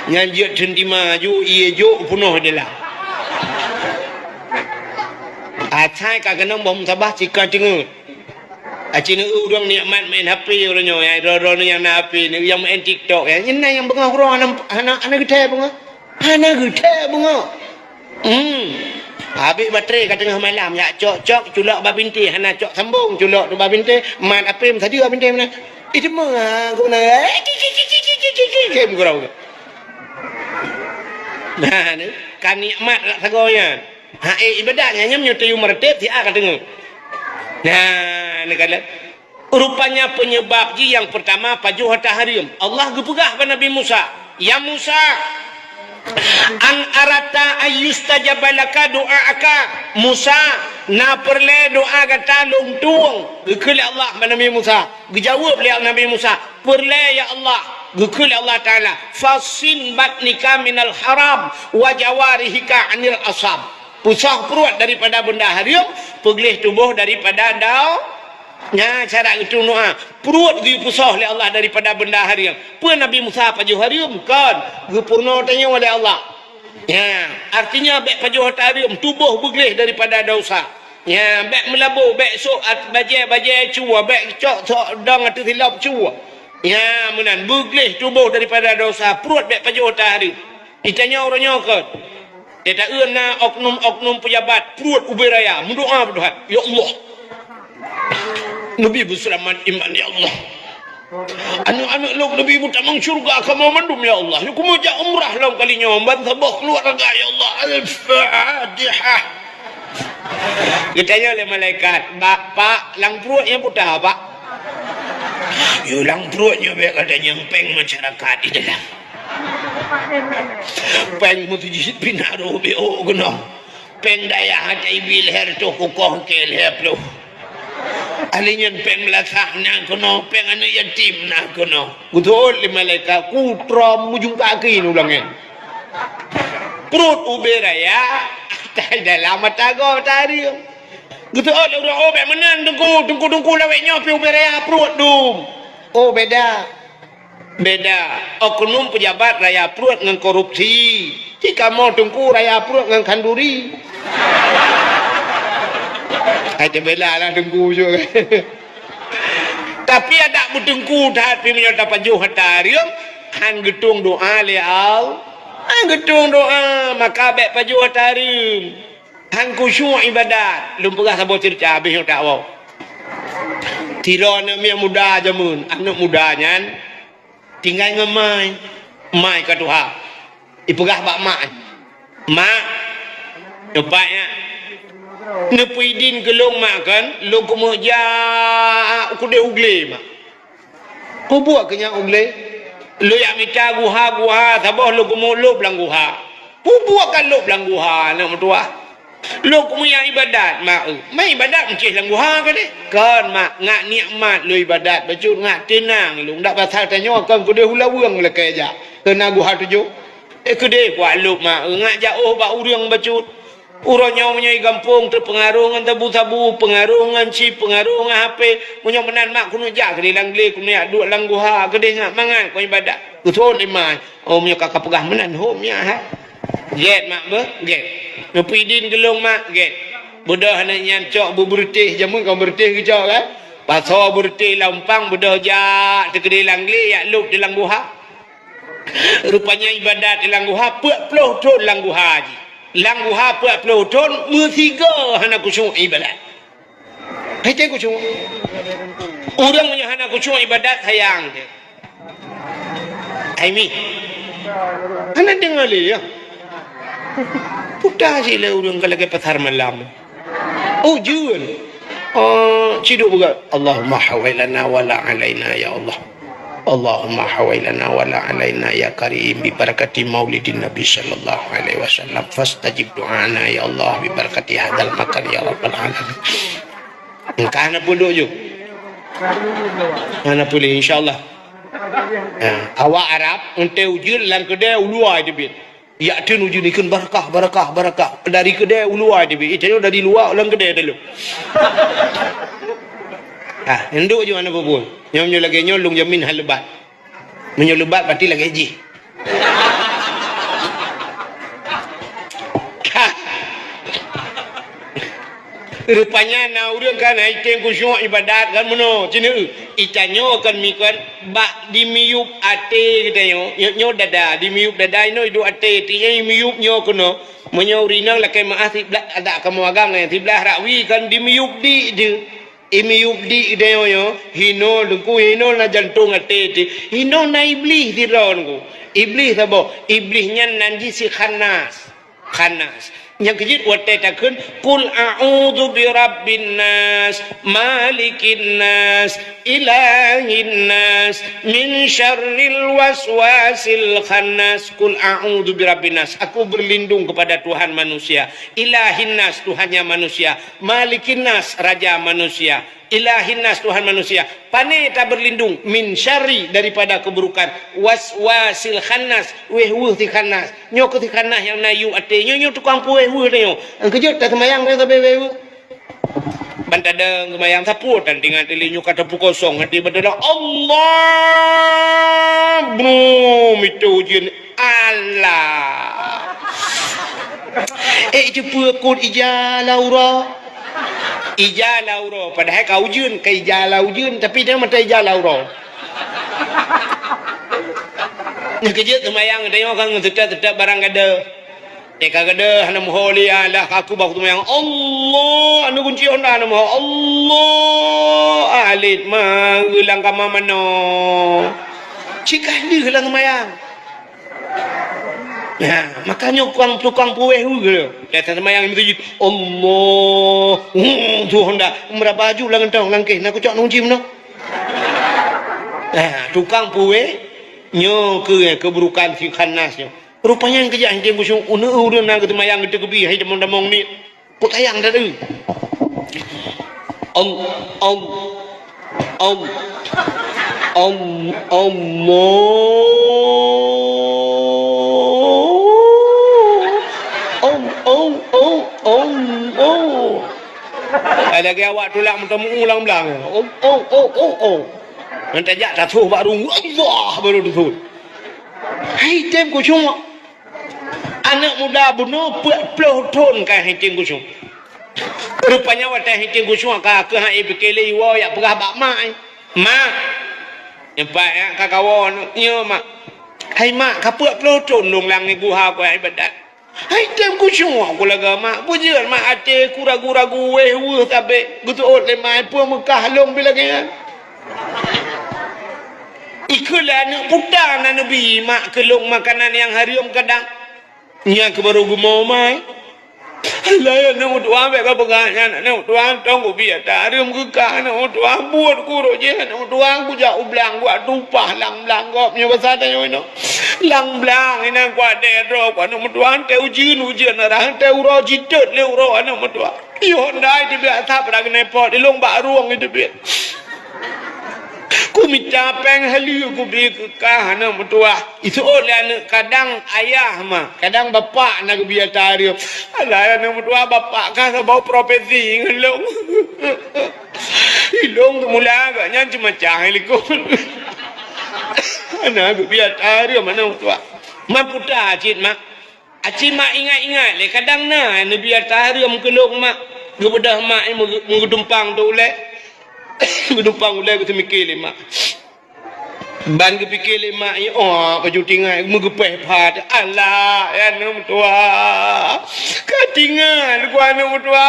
nyanjut sendima ju ia ju penuh dia lah acai kagak bom tabah cika dengut Acina urang nikmat main HP orangnya yang roro yang HP ni yang main TikTok ya. Ini yang bengah orang anak gede bengah. Anak gede bengah. Habis baterai kat tengah malam ya cok culak babinti hana cok sambung culak tu babinti mat apim tadi babinti mana. Itu mah guna kem kurau. Nah ni kan nikmat lah sagonya. Ibadahnya nyam nyotayu meretep dia akan dengar. Nah, negara rupanya penyebab ji yang pertama pajuh tahrim. Allah gepegah pada Nabi Musa. Ya Musa, an arata ayustajabalaka doaaka. Musa, na perle doa kata long tuang. Gekul Allah pada Nabi Musa. Dijawab oleh Nabi Musa, perle ya Allah. Gekul Allah Taala, fasin batnika minal haram wa jawarihika anil asab. Pusah perut daripada benda haram, pegelih tubuh daripada dau. Nya cara itu doa. Perut gi pusah oleh Allah daripada benda haram. Pu Nabi Musa pajuh haram kan? Gepurno tanya oleh Allah. Ya, artinya bek pajuh haram tubuh begelih daripada dosa. Ya, bek melabu, bek sok bajai cua, bek cok dang atu hilap cua. Ya, menan begelih tubuh daripada dosa. Perut bek pajuh haram. Ditanya orangnya kan? Dia tak na oknum pejabat perut uberaya mendoa berdoa ya Allah Nabi berselamat iman ya Allah anak-anak lok Nabi mutamang syurga kamu mandum ya Allah aku mau jak umrah lawan kalinya ban sabah keluarga ya Allah al-fatihah ditanya oleh malaikat bapak lang perutnya putah pak yo lang perutnya biar ada nyempeng masyarakat di dalam peng mutujit pinaro beo guna peng daya hati bilher to kukoh kel heplo alinyan peng lasah na kono peng anu yatim na kono gudol li malaika kutram mujung kaki ulangin perut uberaya tai dalam matago tadi gudol ora obe menan tungku lawek nyopi uberaya perut dum oh beda oknum pejabat raya perut dengan korupsi jika mau tungku raya perut dengan kanduri ada bela lah tungku juga tapi ada bertungku dah tapi dapat jauh hatarium han getung doa leal han getung doa maka bek pajuh hatarium han khusyuk ibadat lumpurah sabot cerita habis yang tak wow tirana yang muda jamun anak mudanya tinggal ngemai mai ke Tuhan ipegah bak mak dapatnya nepuidin gelung makan lu kemuja aku de ugle mak kau buat kenya ugle lu yang minta guha sabah lu kemu lu belang guha Buatkan lop langguha nak mertua. Lop punya ibadat mak. Mai ibadat mencih langguha ke deh? Kan mak ngak nikmat lu ibadat bacut ngak tenang lu. Ndak pasal tanya kan ku dia hula wang le kaja. Kena guha tuju. Kedai kuat lop mak ngak jauh ba urang bacut. Urangnya punya kampung terpengaruh dengan tabu-tabu, pengaruh dengan chip, pengaruh dengan HP. Punya menan mak kuno jak kedai langgle kuno ya duk langguha kedai ngak mangan ku ibadat. Betul iman. Oh punya kakak pegah menan hom ya ha. Get mak be, get. Ngepidin gelung mak, get. Bedah nak nyancok bertih jamun kau bertih ke cok kan? Pasal bertih lampang bedah jak te kedai langgle ya luk di langguha. Rupanya ibadat di langguha 40 tahun langguha haji. Langguha 40 tahun bertiga hana kusyuk ibadat. Hai teh kusyuk. Orang punya hana kusyuk ibadat sayang dia. Hai mi. Hana dengar le ya. Putar sila orang kalau ke pasar malam. Oh jual. Ciduk juga. Allahumma hawailana wala alaina ya Allah. Allahumma hawailana wala alaina ya karim bi barakati maulidin nabi sallallahu alaihi wasallam fastajib du'ana ya Allah bi barakati hadal makan ya rabbal alamin. Kana pun dojo. Kana boleh insyaallah. Awak Arab ente ujur lan kedai ulua debit. Ya tin ujur ikan barakah barakah barakah dari kedai ulua debit. Itu dari luar lan kedai dulu. Enduk je mana pun. Nyom lagi nyolong jamin hal lebat. Menyol lebat pasti lagi haji. Rupanya na urang kan item kusyuk ibadat kan mono. Cina icanyo kan mikir bak dimiyup ate kita nyo dada dimiyup dada ino idu ate tinya miyup nyo kono. Menyo urinang lakai maah tiblah ada kamu agang tiblah rakwi kan dimiyup di de. Imi yubdi ideo yo hino lungku hino na jantung ate hino na iblis di ron ku iblis sabo iblisnya nanti si khanas yang kejit wate takun kul a'udzu bi rabbin nas malikin nas ilahin nas min syarril waswasil khannas. Kul a'udzu bi rabbin nas, aku berlindung kepada Tuhan manusia, ilahin nas Tuhannya manusia, malikin nas raja manusia, ilahin nas Tuhan manusia. Pane tak berlindung min syarri daripada keburukan, waswasil khannas weh ti khannas nyok ti khannas yang nayu ate nyo tukang pueh nyo kejut tak semayang dia tapi weh bantadeng semayang sapu dan dengan telinyu kata pukul kosong hati berdoa Allah bro itu ujian Allah itu pukul ija Laura padahal kau ujian ke ija ujian tapi dia mata ija Laura ni kejut semayang tengok kan tetap barang ada kagada hana moholi Allah aku baku semayang Allah anu kunci onda anu Allah alit mah ulang kama mano cikah li ulang semayang. Nah, makanya tukang pueh gitu. Datang semayang itu Allah tu honda berapa baju lang entong langkeh nak cok nungci mno. Nah, tukang pueh nyo keburukan si khanasnya. Rupanya yang kerja yang busung urun nak semayang itu kebi hai demong ni. Kok tayang dah tu. Lagi awak tulak mentemu ulang belang. Nanti ajak tatuh baru Allah baru tu. Hai tem ku cuma anak muda bunuh 40 tahun kan hai tem ku cuma. Rupanya wadah hai tem ku cuma ka ke hai bekele iwa ya pegah bak mak. Mak. Nampak ya kakawon nya mak. Hai mak ka 40 tahun nong lang ni guha ko ibadat. Hai tem ku cuma aku laga mak pujian mak ate ku ragu-ragu weh tabe gutu le mai pu Mekah long bila kan. Ikulah nak putar na nabi mak kelong makanan yang harium kadang nya ke baru gumo mai Lah nak tua ambil ke pegangnya nak tua tong ku biar tarim ke kan nak tua buat ku roje nak tua ku jauh belang ku tupah lang belang kau punya bahasa tanya ini lang belang ini ku ada ro ku nak tua te ujian arah te uro jitet le uro nak tua iyo ndai di biasa pada kena pot di long bak ruang itu biar ku minta peng hali ku bi ke kah nak tua itu oleh kadang ayah mah kadang bapak nak biar tarim alah nak tua bapak kan sebab profesi ngelong ilong mula agaknya cuma cahil ku anak biar tarim mana tua mampu dah acit mak acit mak ingat le kadang nah biar tarim kelong mak gebedah mak mengedumpang tu oleh gedumpang oleh aku mikir le mak ban kepikir le mak ya oh baju tinggal megepeh pad alah ya nom tua katingan ku anu tua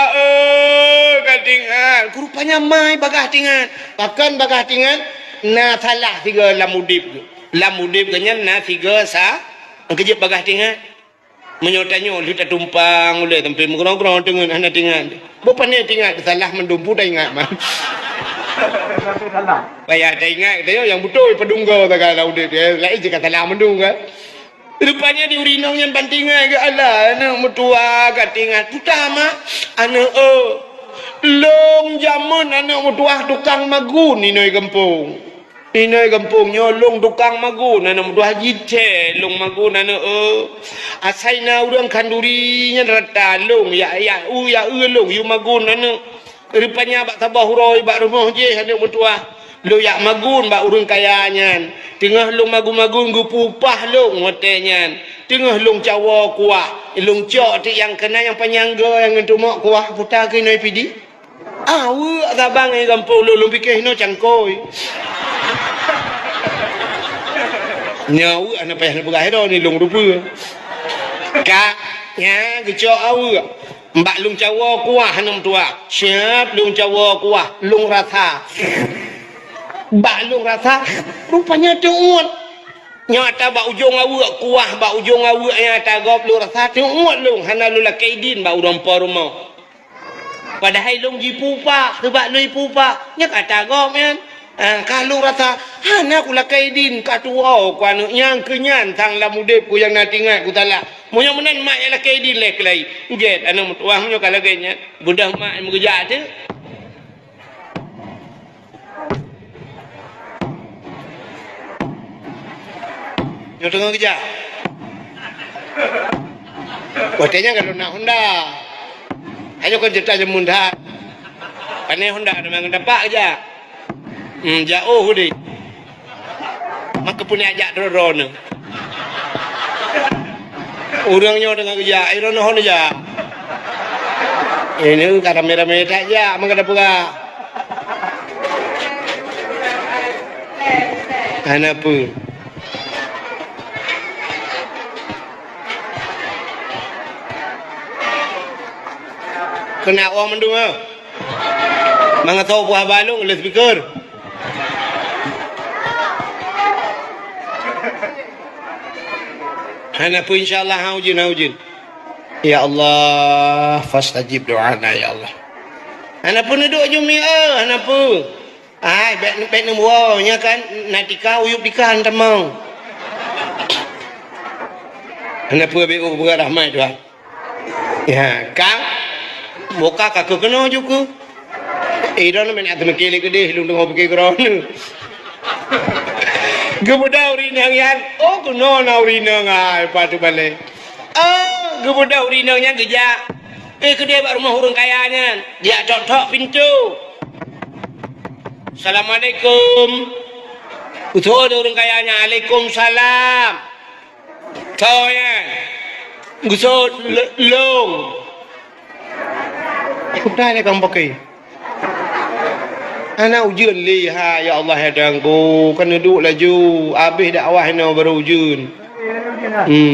katingan ku rupanya mai bagah tingan bahkan bagah tingan na salah tiga lamudip kenyan na tiga sa kejep bagah tingan menyotanyo lu tak tumpang oleh tempe mengrong-grong dengan anak tingan bukan ni tingan salah mendumpu dah ingat mah bayar dah ingat dia yang betul pedunggo tak kalau dia lain jika salah mendungga rupanya di urinong yang bantingan ke Allah anak mertua katingan utama anak long jamun anak mertua tukang magun inoi kampung nyolong tukang magun anak mertua jite long magun anak asaina urang kandurinya rata long ya long yu magun anak rupanya bak tabah huroi bak rumah je anak mertua lu yak magun bak urang kayanya tengah long magun gu pupah long ngotenya tengah long cawa kuah long cok ti yang kena yang penyangga yang ngetumak kuah putar ke noi pidi abang ai kampung lu fikir no cangkoi nyau anak payah pegah ro ni long rupa kak nya gecok mbak lung cawa kuah hanum tua siap lung cawa kuah lung rasa mbak lung rasa rupanya tuut nyata bak ujung awak kuah bak ujung awak nyata gop lung rasa tuut lung hana lu lakaidin bak urang rumah padahal lung jipupa sebab lu ipupa nya kata gop men kalau rasa hana ku lakaidin katua ku anu yang kenyan tang lamudep ku yang natingat ku talak monya menan mak yang lakaidin lek lai jet anu mutuah nyo kalagenya budak mak yang bekerja tu nyo tengah kerja watenya kalau nak Honda ayo kan cerita jemun dah pane Honda ada mang dapat aja jauh ni maka punya ajak drone orangnya dengan kerja iron hon aja ini kata merah-merah tak aja maka ada pula anak pun kena orang mendung manga tahu buah balung oleh speaker Hana pun insyaAllah haujin. Ya Allah, fastajib doana ya Allah. Hana pun duduk jumi hana pun. Ai bet nemu nya kan natika uyup dikan temang. Hana pun beu buka rahmat Tuhan. Ya, kang boka kakak kena juga. Iron men atme kele gede lung tengok pergi kerana. Gebudak urinang yan. Oh, kuno na urinang ay patu balik. Gebudak urinang yan kerja. Kedai bak rumah orang kayanya. Dia tok pintu. Assalamualaikum. Utuh ada orang kayanya. Waalaikumsalam. Tahu yan. Gusut long. Kuda ni kang pakai. Anak ujian liha ya Allah ya dangku kan duduk laju habis dakwah no baru ujian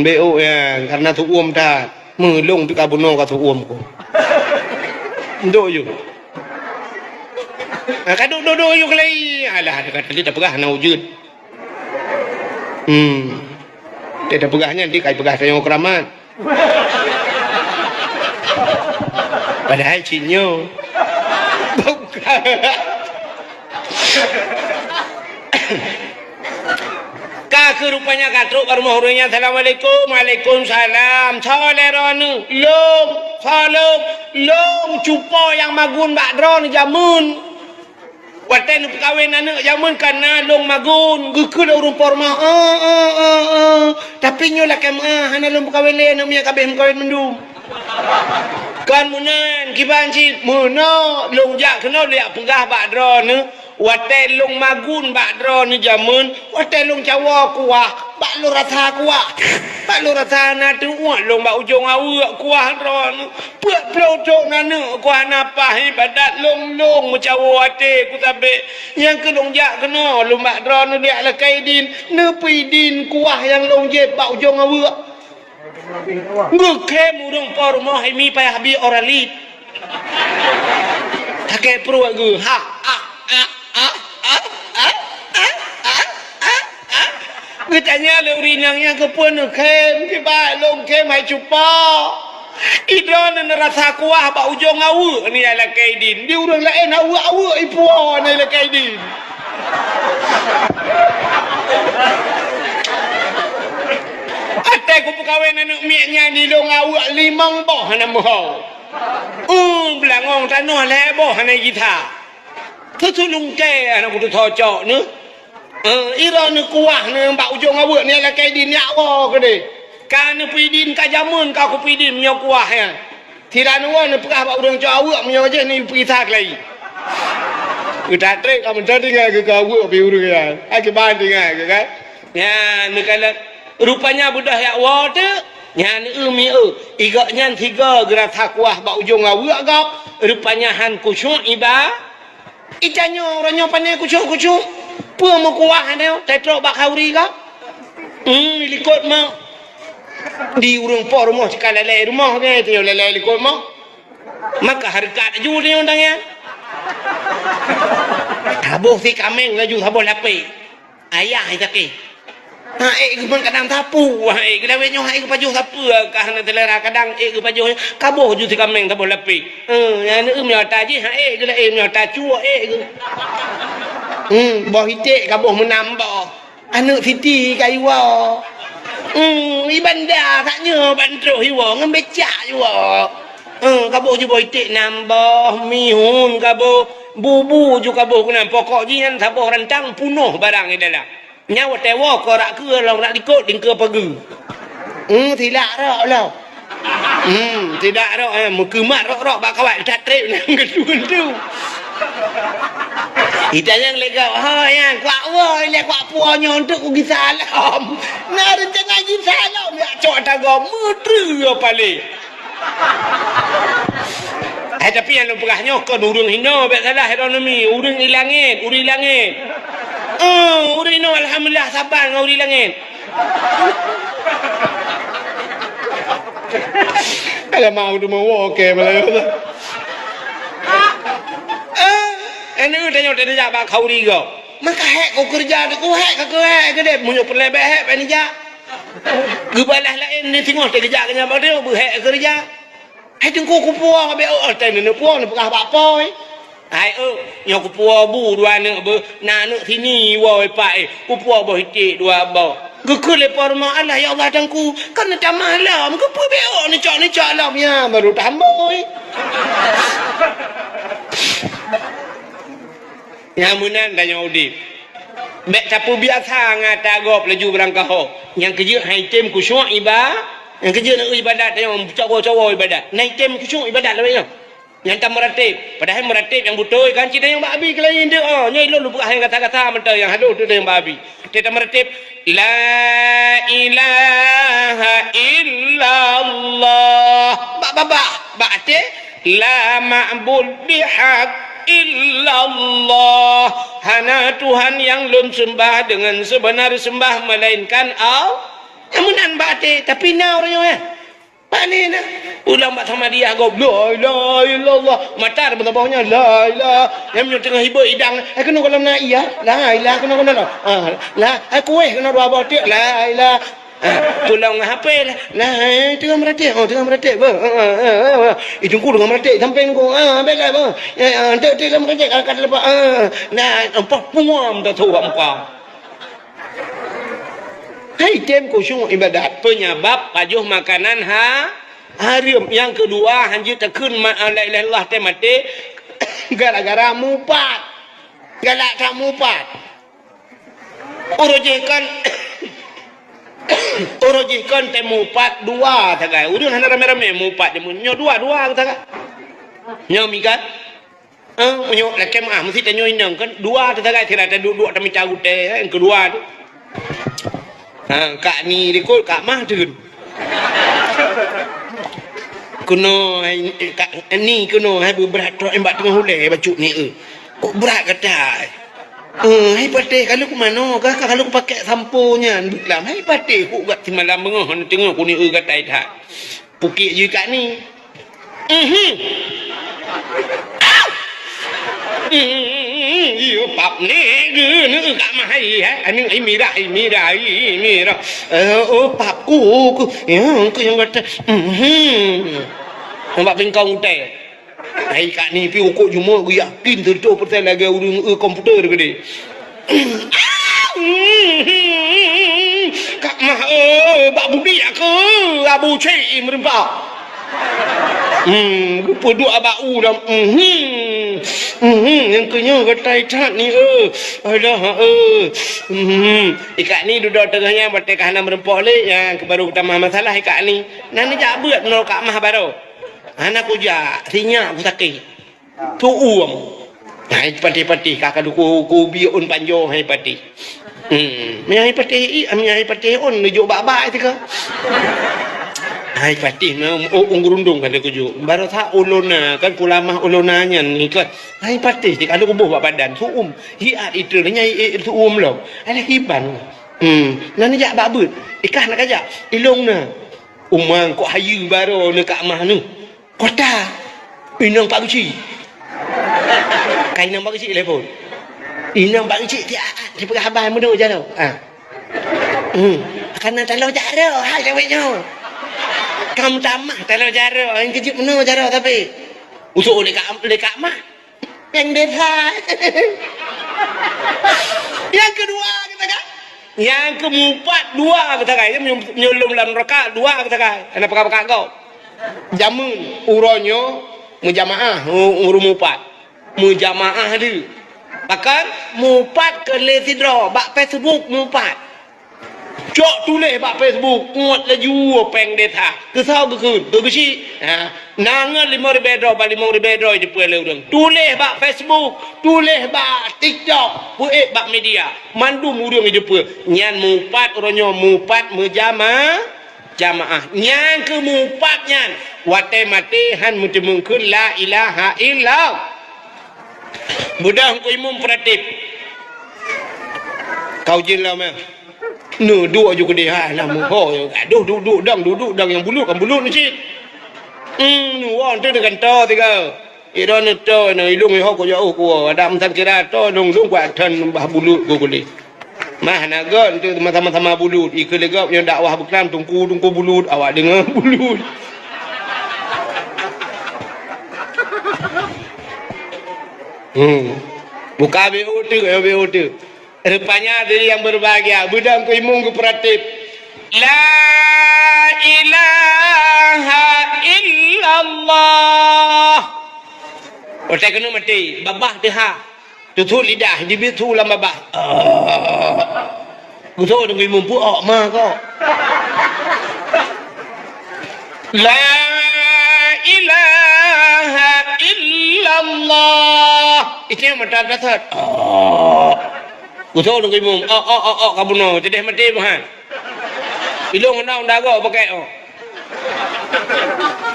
BO ya karena tu dah melong tu kabuno ka tu ko ndok yo ka duduk yo kelai alah kata dia tak pegah nak ujian dia tak pegahnya nanti kai pegah saya keramat Padahal Cina. Bukan. Kakak rupanya katruk bermohornya. Assalamualaikum. Waalaikumsalam. Saleronu. Long. Salong. Long. Cupo yang magun bakdron jamun. Watan perkahwin anak jamun karena long magun. Gukul urung porma. Tapi nyolah kemah. Hana long perkahwin lain. Nak minyak kabeh perkahwin mendum. Kan munan kibanci muno long jak kena liak pegah bakdron ni. Watai long magun bakdron ni jamun. Watai long cawa kuah. Bak lu rasa kuah. Bak lu rasa na tu long bak ujung awak kuah dron. Puak pelodok nana kuah napah ibadat long mencawa watai ku tabe. Yang ke long jak kena long bakdron ni liak lakai din. Nepi din kuah yang long jeb bak ujung awak. Ngke murung por mo hai mi pa habi oralit. Take pro gu ha Tanya leurin yang ke pun kem ke ba long kem hai cupa. Idron rasa kuah ba ujung awu ni ala kaidin. Di urang lain awu ipuan ni ala kaidin. Atai ku perkahwin anak miaknya di long awak limang boh hana mohau. Belangong tanah leboh hana kita. Tertulung ke anak ku tu thocok ni. Ira ni kuah ni mbak ujung awak ni ala kaidin nyawa ke de. Kan pidin ka jamun ka ku pidin punya kuah ya. Tidak nuan ni perkah bak urang cok awak punya je ni pisah lagi. Udah trek kamu jadi ke awak pi urang ya. Aki banding ke kan. Ya ni kalau rupanya budak yak wa tu nyan mi iga nyan tiga gerak takwah ba ujung awak gap rupanya han kusyuk iba icanyo ranyo pane kusyuk pu mo kuah ne tetro ba khauri gap likot mo di urung por mo sekala le rumah ke tio lele likot mo maka harkat ju ni undang ya tabuh si kameng laju tabuh lape ayah itake kemudian kadang tapu kita wenyo ke pajuh tapu karena telera kadang ke pajuh kaboh ju ti kameng taboh lepi yang ni mya taji gila mya tacua boh hitik kaboh menambah anak siti kaiwa ibanda taknya bandro hiwa ngam becak juga kaboh ju boh hitik nambah mihun kaboh bubu ju kaboh kena pokok jian taboh rantang punuh barang ni dalam nyawa tewa korak ke long nak ikut dingke pagi. Tidak rak lah. Tidak rak mukemat rok bak kawat tak trip nang gedun tu. Ita yang legau ha yang kuat woi le kuat puanya untuk ku gisalam. Nak rencana gisalam ya cok tago mudru apa le. Tapi yang lepahnya ke urung hino bet salah ekonomi urung ilangit uri no alhamdulillah sabar ngau uri langit. Ada mau tu mau okey malah. Ini udah nyote dia bak kau ri go. Maka hek kau kerja tu hek ke deh munyo pelebeh hek penija. Gebalah lain ni tengok kerja kenya bak dia hek kerja. Hai tengku ku puang be ten ni puang ni pekah bak poi. Hai nyo ku puang bu dua ne be na ne sini woi pai ku puang bo hitik dua bo. Gekul le porma Allah ya Allah tengku kan dah malam ku pu be ni cak alam ya baru tamboi. Nyamunan dah nyodi. Bek tapu biasa ngata gop laju berangkah ho. Yang kerja hai tem kusyuk ibadah. Yang kerja nak ibadat yang cawa-cawa ibadat. Naik tem kusyuk ibadat lah. Yang tak meratib. Padahal meratib yang betul kan cerita yang babi ke lain dia. Nyai lu buka yang kata-kata mentah yang halu tu yang babi. Dia tak meratib. La ilaha illallah. Bak-bak. La ma'bud bihaq illallah. Hana Tuhan yang lun sembah dengan sebenar sembah melainkan Allah. Amunan bate tapi na orangnya ya. Pani na. Ulang bak sama dia go la ilaha illallah. Matar betabahnya la ilaha. Yang tengah hibur idang. Kena kolam na iya. La ilaha kena. La aku kena dua batik la ilaha. Pulang HP lah. Nah, tengah meratik. Tengah meratik. Itu ku tengah meratik. Sampai ku. Baiklah, bang. Tengah meratik. Kata lepas. Nah, empat puam tak tahu apa. Hai, tem khusyuk ibadat. Penyebab pajuh makanan haram. Yang kedua, hanjir tekun la ilaha illallah tem mati. Gara-gara mupat. Galak tak mupat. Urujihkan temu pat dua tagai. Udun hana rame-rame mupat demu nyo dua tagai. Nyo mikat. Nyo lekem mesti tanyo inang kan dua tagai tidak ada duduk tami cagut yang kedua tu. Kak ni dikul kak mah tu. Kuno kak ni kuno hai berat tok embak tengah hulai bacuk ni Kok berat kata. Hai patih kalau ku mano kah kalau ku pakai samponya bilang hai patih ku gat semalam mengoh tengok ku ni gatai dah pukik je kat ni iyo pap ni ge kat mahai ani mira pap ku ya ku yang kata nampak pingkong teh. Hai kat ni pi ukuk cuma aku yakin 100% lagi urang komputer ke dia. Kak mah bak budi aku abu cik merempak. Peduk abau dah. Yang kenya katai cat ni adah ikat ni duduk tengahnya batik kahana merempak le yang baru tambah masalah ikat ni. Nani jak beut no kak mah baru. Anak aku jak sinyak aku sakit. Tu hai pati kakak ku biun panjo hai pati. Hai pati on nujuk bak-bak tu ke. Hai pati ungurundung kan aku juk. Baru tak ulona kan kulamah ulonanya ni kan. Hai pati kalau ku buh badan suum. Hiat itu nyai suum lo. Ada hiban. Nani jak bak beut. Ikah nak ajak ilong na. Umang kok hayu baru dekat mah nu. Kota inang pak kecil kainang pak kecil telefon inang pak kecil dia pergi habis menuk je tu kerana talau jara hal ceweknya kamu tamah talau jara yang kecil menuk jara tapi usuk dekat mah yang desa yang kedua katakan yang keempat dua katakan menyulum dalam rakaat dua katakan ada pakak-pakak kau jamun uronyo mujamaah urumupat mujamaah dia bahkan mupat ke letidro bak Facebook mupat cok tulis bak Facebook nguat laju peng data kesau ke besi nangan 5,000 dolar 5,000 dolar di pulau urang tulis bak Facebook tulis bak TikTok buat bak media mandum urang di pulau nyan mupat uronyo mupat mujamaah jamaah yang kemupatnya wate matihan mutimungkun la ilaha illallah mudah ku imum pratip kau jinlah meh nu dua juga dia namu ho duduk dang yang bulut kan bulut ni cik nu on tu dengan to tiga iron to no ilung ho ko jauh ko adam tan kira to dong kwa tan bah bulut ko kuli mah nagon tu sama-sama bulut ikut legap yang dakwah berkelam tungku bulut awak dengar bulut buka BO2 rupanya dari yang berbahagia budang ku imung ku pratip la ilaha illallah otak kena mati babah dia tutup lidah dibitu lam babah betul dengan imum pu mah kau la ilaha illallah itu yang mata dasar betul dengan imum kamu no jadi mati mah ilung nak dago pakai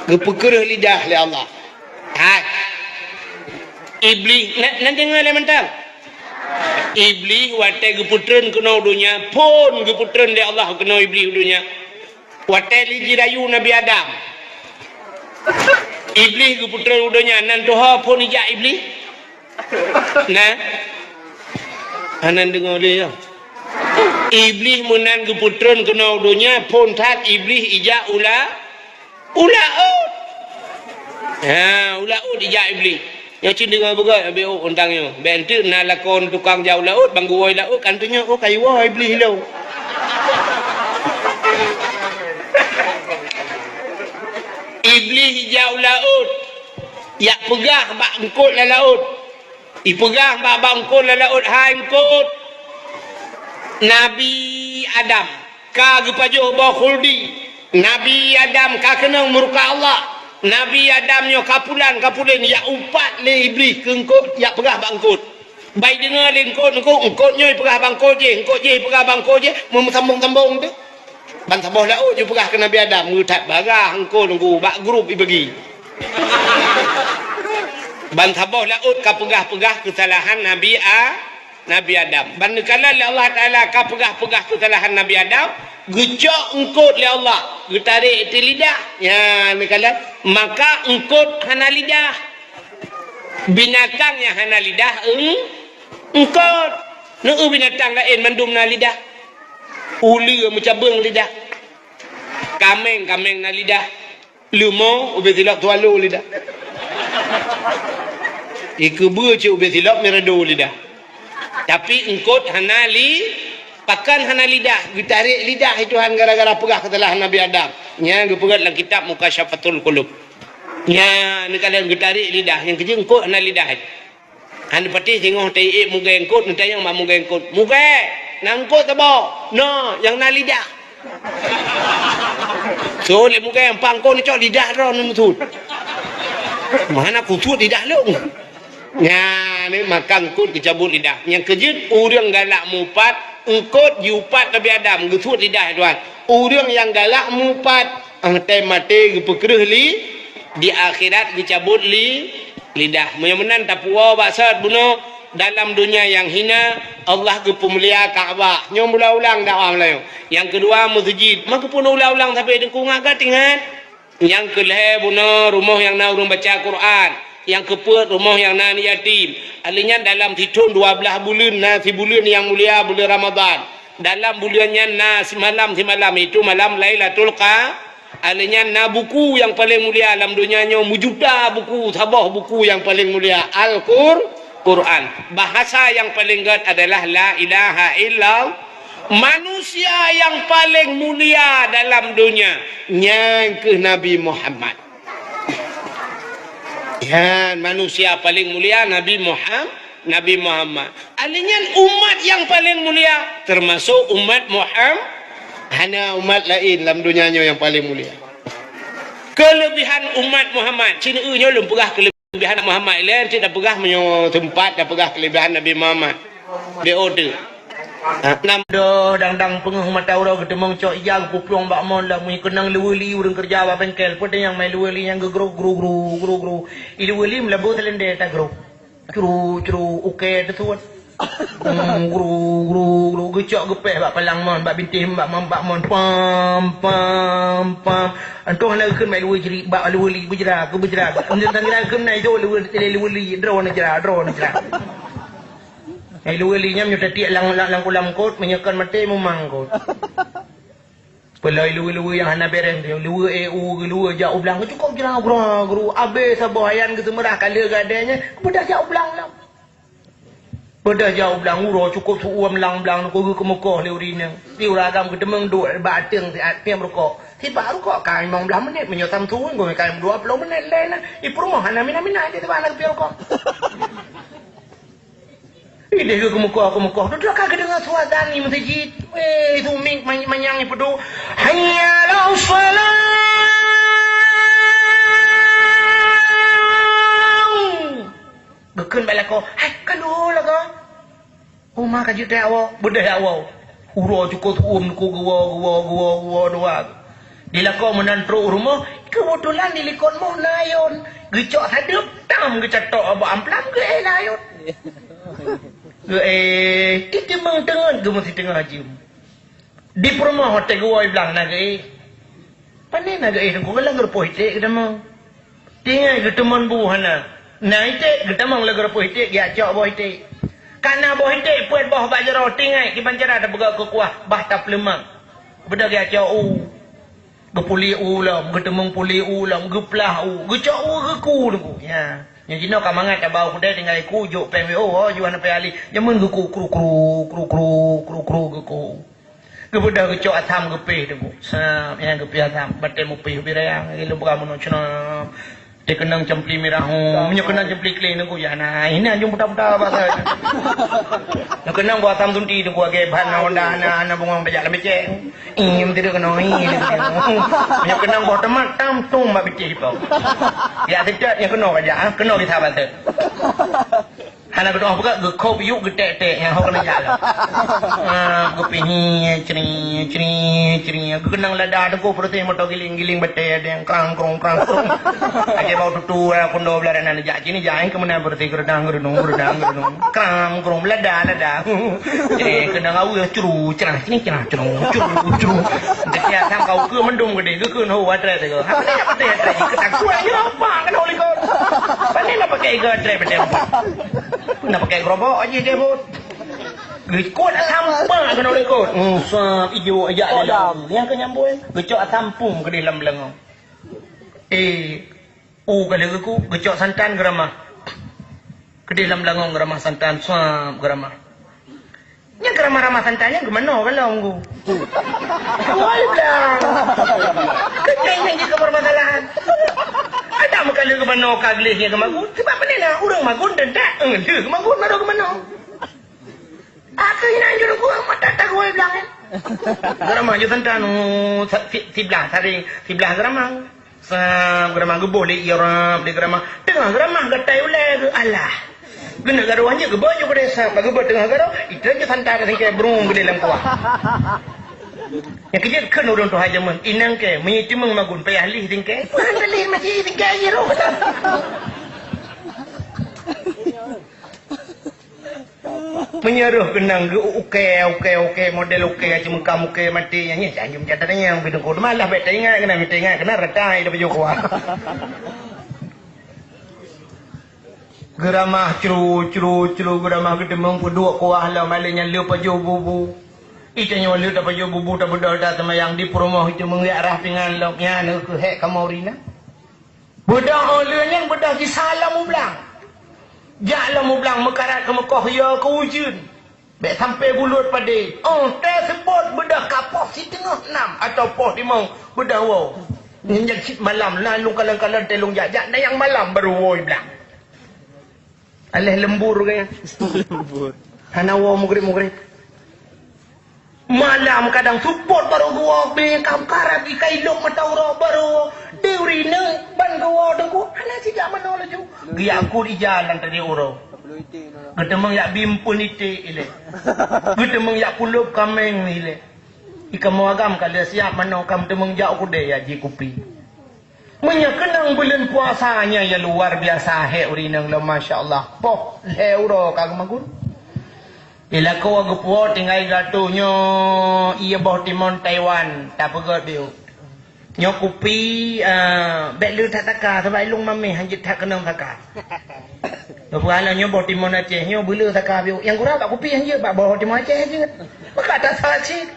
gepeker lidah oleh Allah hai iblis nak dengar le mentang iblis wate geputreun kena dunia pun geputreun de Allah kena iblis dunia wate li jirayu Nabi Adam iblis geputreun dunia nan doha pun ija iblis nah anan dengar le ya Iblis menan ke putran kena dunia pun tak iblis ijak ulaut. Ulaut ijak iblis. Yang cin dengan berat habis untangnya. Bentuk nak lakon tukang jauh laut, bang guai laut kan tunya kayu iblis hilau. Iblis ijak laut. Ya pegah bak engkut la laut. Ipegah bak engkut la laut hai engkut. Nabi Adam ka gepajuh ba khuldi. Nabi Adam ka kena murka Allah. Nabi Adam nyo kapulan ya umpat le iblis ke engkut ya pegah bang engkut. Baik dengar le engkut nyo pegah bang engkut je pegah bang engkut je sambung-sambung tu. Ban sabah laut je pegah ke Nabi Adam ngutat barah engkut nunggu bak grup ibagi. Ban sabah laut ka pegah-pegah kesalahan Nabi Adam. Banda kala Allah Ta'ala ka pegah-pegah kesalahan Nabi Adam, gecok engkut le Allah, getarik ti lidah. Ya, ni kala maka engkut hana lidah. Binatang yang hana lidah engkut. Neu binatang lain mandum na lidah. Uli macam beng lidah. Kameng na lidah. Lumo ubeh silap tualu lidah. Iku cik ubeh silap meradu lidah. Tapi engkut hanali pakan hana lidah, gitarik lidah itu han gara-gara pegah kesalahan Nabi Adam. Nya gepegat dalam kitab Mukasyafatul Qulub. Nya ni kalian gitarik lidah yang kerja engkut hana lidah. Han pati tengok tai muga engkut nanti yang mak muga engkut. Muga nangkut tabo. No, yang na lidah. So le muga yang pangkon ni cok lidah ro ni mutut. Mana kusut lidah lu. Ya, ni makan engkut kecabut lidah. Yang kejut orang galak mupat, engkut jupat Nabi Adam gesut lidah tuan. Orang yang galak mupat, angtai mati gepekereh di akhirat dicabut lidah. Menan tapua baksat bunuh dalam dunia yang hina Allah gepemulia Kaabah. Nyom ulang-ulang dakwah Melayu. Yang kedua masjid. Maka pun ulang-ulang sampai dengkung agak ingat. Yang kelih bunuh rumah yang nak urung baca Quran. Yang keput rumah yang nan yatim. Alinya dalam hitun 12 bulan nasi bulan yang mulia bulan Ramadan. Dalam bulannya nasi malam itu malam Lailatul Qadar. Alinya na buku yang paling mulia dalam dunianya mujuda buku sabah buku yang paling mulia Al-Quran. Bahasa yang paling gad adalah la ilaha illallah. Manusia yang paling mulia dalam dunia yang ke Nabi Muhammad. Ya, manusia paling mulia Nabi Muhammad. Alinya umat yang paling mulia termasuk umat Muhammad. Hanya umat lain dalam dunianya yang paling mulia. Kelebihan umat Muhammad. Cina nya belum pegah kelebihan Muhammad lain, tidak pegah menyo tempat dah pegah kelebihan Nabi Muhammad. Dia order. Nam dah dang pengah mata orang ketemu cok yang puplong bak mon lah mu kenang leweli urang kerja ba bengkel pun yang mai leweli yang gro leweli melabu telende ta gro oke tu tuan gro gecok gepeh bak palang mon bak bintih bak mon pam antoh nak keun mai leweli jeri bak leweli bujra kemudian tangira keun nai jo leweli drone jera Luwelinya menyutati lang kulam kot menyekan mati memangkot. Pelai luwe yang hana bereng dia luwe luwe jauh belang cukup je lah guru abe sabahayan ke semerah kala gadanya pedah jauh belang lah. Pedah jauh belang uro cukup suam belang ko ke Mekah leurina. Ti uragam ke demeng duk bateng ti atnya rokok. Ti baru kok kai mong belang menit menyotam tuun go kai 20 menit lain. I perumahan mina dia tu anak pi rokok. Ini ke Mekah. Duduk kagak dengar suara dani masjid. Itu ming manyang ni pedu. Hayya la salat. Gekun bala ko. Hai kalau lah ko. Rumah kaji teh awak, bedah awak. Huro cukup ko gua doa. Bila kau menantru rumah, kebetulan di likon mau layon. Gecok hadap tam gecatok abang amplam ke layon. Kita mengtengan ke mesti tengah jam. Di perumah hotel gua bilang nak pandai nak aku kalau gerpoh itu kita mau. Tinggal kita teman buhana. Nah itu kita mau lagu gerpoh itu dia cak buah itu. Karena boh hidup puan boh bak jero tingai ki banjara ada begak ke kuah bah tap lemang. Beda dia cau. Gepuli ulam, getemung puli ulam, geplah gecau geku tu. Ya. Yang jino kamangat abau kudai tinggal ku juk PMO oh juan pe ali. Jamun geku kru geku. Gebuda gecau atam gepe tu. Sa yang gepe atam batemu pe birayang ilu buka mono cuna. Dia kenang cempli merah, punya kenang cempli clean aku ya nah ini anjung buta-buta bahasa. Nak kenang buat tam tunti tu gua ke ban Honda na bungang bejak lebih cek. Ingin tidak kenang ini. Punya kenang buat teman tam tum mak bicik pau. Ya tidak yang kenang aja, kenang di sahabat tu. Hana betul apa ke kau biuk gede yang kau kena jalan. Aku pini ceri. Aku kenang lada tu kau pergi motor giling bete ada yang krang. Aje bau tutu aku ndo belaran ana jak sini jain ke mana berarti gerdang krang lada. Kenang au curu cerah sini cerah curu. Dekat sam kau ke mendung gede ke no watre tu. Apa dia ketak suai apa kan oli kau. Pandai nak pakai gatre bete apa. Nak pakai gerobak aja dia pun. Gekot sampang kena oleh kot. Sap hijau ajak dia. Yang kenyambung. Gecok sampung ke dalam belengong. Kalau aku gecok santan geramah. Ke dalam belengong geramah santan. Suap geramah. Yang geramah-ramah santannya gimana kalau aku? Woi belang. Kecengnya je kepermasalahan. Ada makala ke mana kaglihnya ke magun. Sebab apa ni lah orang magun dan tak. Dia ke magun baru ke mana. Aku ini anjur aku mata tak gue bilang kan. Geramah je santan sebelah geramah. Geramah ke boleh irap di geramah. Tengah geramah gatai ulai ke Allah. Kena garuannya ke baju ke desa. Bagi buat tengah garuh. Itu aja santan ke berung ke dalam kuah. Yang kerja kan orang tu haja men inang ke menyiti magun payah lih tingke mana lih masih tingke aja roh menyeruh kenang oke model oke aja muka mati yang ni janjum catanya yang bidung kau malah bet ingat kena retai dah baju kuah geramah curu geramah gedemung kedua kuah lah malingnya lupa jauh bubu. Itanya walau tak payah bubu tak berdua sama yang di promo itu mengarah dengan loknya nak ke hek kamorina. Bedah olehnya bedah di salam ublang. Jalan ublang mekarat ke Mekah ya ke wujud. Baik sampai bulut pada. Tersebut bedah kapok si tengah 6 atau poh 5 bedah wow. Yang sit malam lalu kalang-kalang telung jajak dan yang malam baru wow bilang. Alih lembur kaya. Lembur. Hana wow mugrib. Malam kadang support baru gua bekam karab ikai lok matauro baru deuri ne ban gua dengku ana sijak mano laju gi aku di jalan tadi uro gedemeng yak bimpun ite ile gedemeng yak pulup kameng ile ikam agam kada siap mano kam temeng jak ku de ya ji kupi menyekenang bulan puasanya ya luar biasa he urinang lo masyaallah poh le uro kag magun ila ko ag po tingay gato nyo iya boh timon Taiwan ta pagod biu nyo kupi bet lu tak taka sebab ilung mami hanjit tak kenang taka bapala nyo boh timon Aceh nyo bulu taka biu yang kurang tak kupi hanjit bak boh timon Aceh je maka tak saci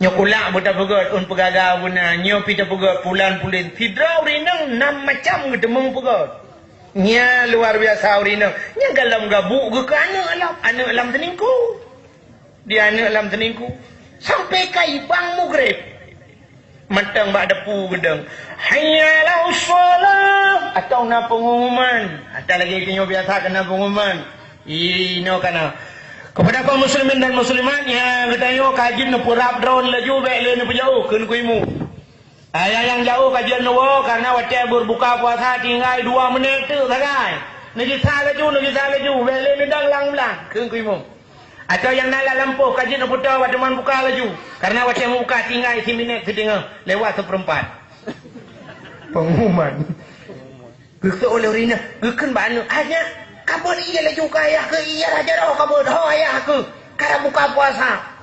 nyo kulak buta pagod un pegaga buna nyo pita pagod pulan pulin tidrau rinang 6 macam gedemung pagod nya luar biasa urina nya galam gabuk ke anak alam teningku dia anak alam teningku sampai kai bang mugrib matang bak depu gedeng hayyalah solat atau na pengumuman ada lagi kinyo biasa kena pengumuman ino kana kepada kaum muslimin dan muslimat yang ketayo kajin na purap drone laju bek le na pejauh keun kuimu. Yang jauh kajian nuwo karena wajah berbuka puasa tinggal 2 menit tu sagai. Nagi laju bele ni dang lang keung kuimu. Atau yang nala lampu kajian putar wademan buka laju karena wajah buka tinggal 1 minit setengah lewat 1/4. Pengumuman. Geuk oleh rina, geukeun banu hanya kabur iya laju kaya ke iya raja roh kabur ho ayah ke karena buka puasa.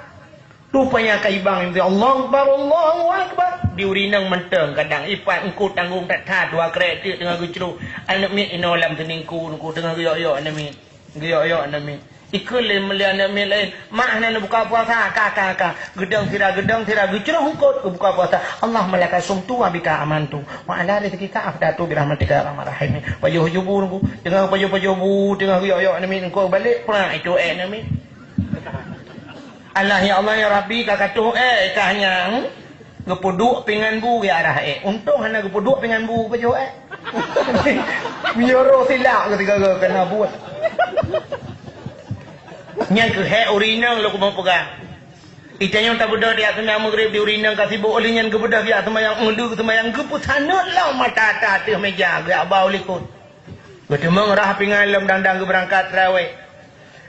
Rupanya kaibang itu Allahu Akbar diurinang menteng kadang ipat engkau tanggung tak tha 2 kredit tengah gucru anak mi inolam teningku engkau tengah yo anak mi Giyok-yok nami. Ikut melihat nami lain. Mak nak buka puasa. Kakak. Gedang tira. Gecerah hukut. Buka puasa. Allah malaikat sumtu abika amantu. Wa ala rizqika afdatu birahmatika arhamar rahimin. Pajuh-jubu nunggu. Tengah pajuh-pajubu. Tengah giyok-yok nami. Engkau balik. Pernah itu nami. Allah ya Allah ya Rabbi kakak tu kahnya. Gepuduk pingan bu ke arah untung hana gepuduk pingan bu ke jo Mioro silap ketika kena buat. Yang ke urinang lo kumau pegang. Itanya tak beda dia kena maghrib di urinang kasih bo olinya ke beda dia semayang undu semayang ke pusanut lah mata teh meja ge abau likut. Gedemang rah pingan lem dandang ke berangkat tarawih.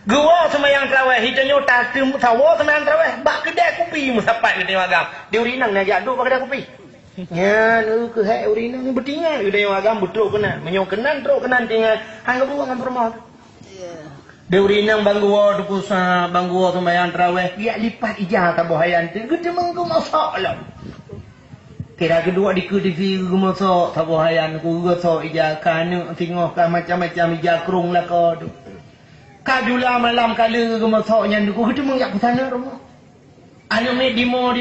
Gua semayang tarawih hitanya tak tawo semayang tarawih bak kedai kopi musapat ke magam. Di urinang nak jadu bak kedai kopi. Ya lu ke urinang betingan udah magam betul kena. Menyo kenan teruk kenan tinggal hang buang ngam rumah. Deurinang bangguo dukusa bangguo sembahyang tarawih dia lipat ijah tabohayan tu gede mengku masak lah. Kira kedua di TV masak tabohayan ku masak ijah kanu tengok kan macam-macam ijah kerung lah kau tu. Kadula malam kala ku masaknya ku gede mengyak ke sana rumah. Anu me dimo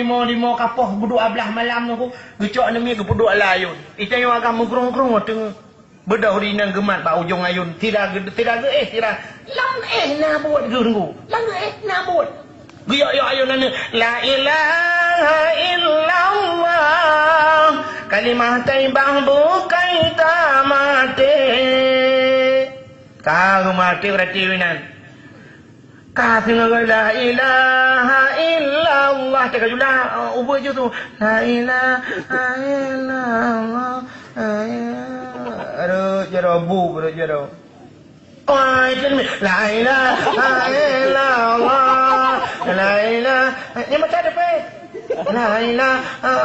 kapoh buduk ablah malam tu gecok anu me gepuduk layun. Itu yang agak mengkrung-krung tengah bedah urinang gemat ba ujung ayun tira lam na buat gurunggu lam na buat guyok ayun anu la ilaha illallah kalimah taibah bukai tamate ka mati berarti winan ka singa la ilaha illallah tak jula ubah je tu la ilaha illallah jarabu jaro. Oh, itu la ilaha illallah. La ilaha. Ni macam ada pe. La ilaha.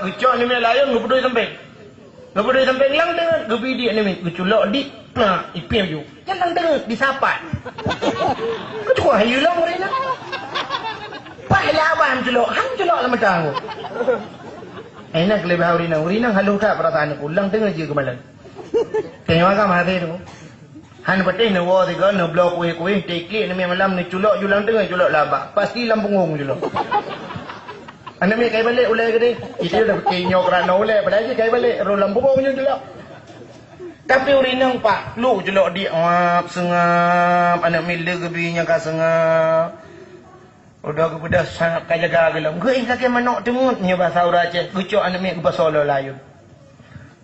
Gecok ni layan ngepedoi sampai. Ngepedoi sampai lang dengan gebidi ni geculok di. Nah, ipim ju. Yang lang dengan disapat. Kecuk hayu lah morena. Pahlawan culok, hang culok lah macam tu. Enak lebih urinang halung tak perasaan aku lang tengah je kemalan. Tengok kan mati tu. Han patih no wo tiga no blok kuih tekik ni malam ni culok julang tengah culok labak. Pasti lampungong culok. Anda me kai balik ulai gede. Itu dah kenyok rano ulai pada je kai balik ro lampungong culok. Tapi urinang pak lu culok di ngap sengap anak mila gebinya ka sengap. Udah aku pedas sangat kajaga gelam. Gue ingat ke manok temut nya bahasa Aceh. Gucok anak mek bahasa Solo layu.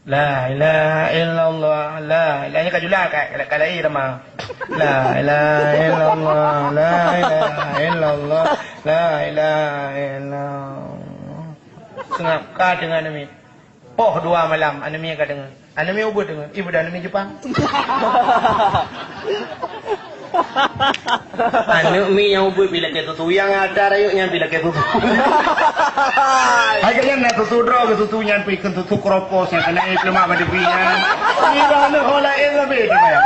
La ilaha illallah. La ilaha kajula kalai ramah. La ilaha illallah. La ilaha illallah. La ilaha illallah. Sengap ka dengan anak mek. Poh dua malam anak mek ka dengan. Anak mek ubud dengan. Ibu dan anak mek Jepang. Anu mi yang ubud bila ke tutu yang ada rayuknya bila ke tutu. Akhirnya nak tutu draw ke tutu yang pergi ke tutu kropos yang kena itu mak pada pian. Ini anu hola yang lebih tu ya.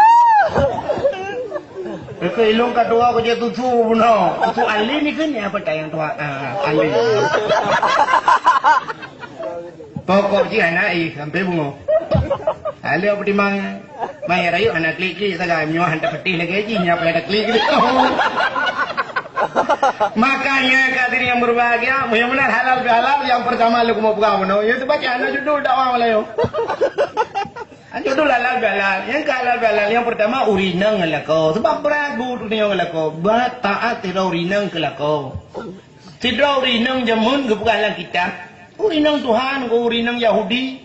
Ke ilung kedua ke je tutu puno. Tutu ali ni kan apa tayang tua ali. Pokok je anak sampai bungo. Ali apa di mana? Mai rayu anak klik saga nyo hantar petih lagi ji nya pada klik. Makanya hadirin yang berbahagia, yang benar halal bihalal yang pertama lu mau buka mana? Itu baca anak judul dakwah malayo. Judul halal bihalal. Yang halal bihalal yang pertama urinang ngelako. Sebab beragu tu yang ngelako. Buat taat tidak urinang kelako. Tidak urinang jamun kebukalan kita. Urinang Tuhan, urinang Yahudi.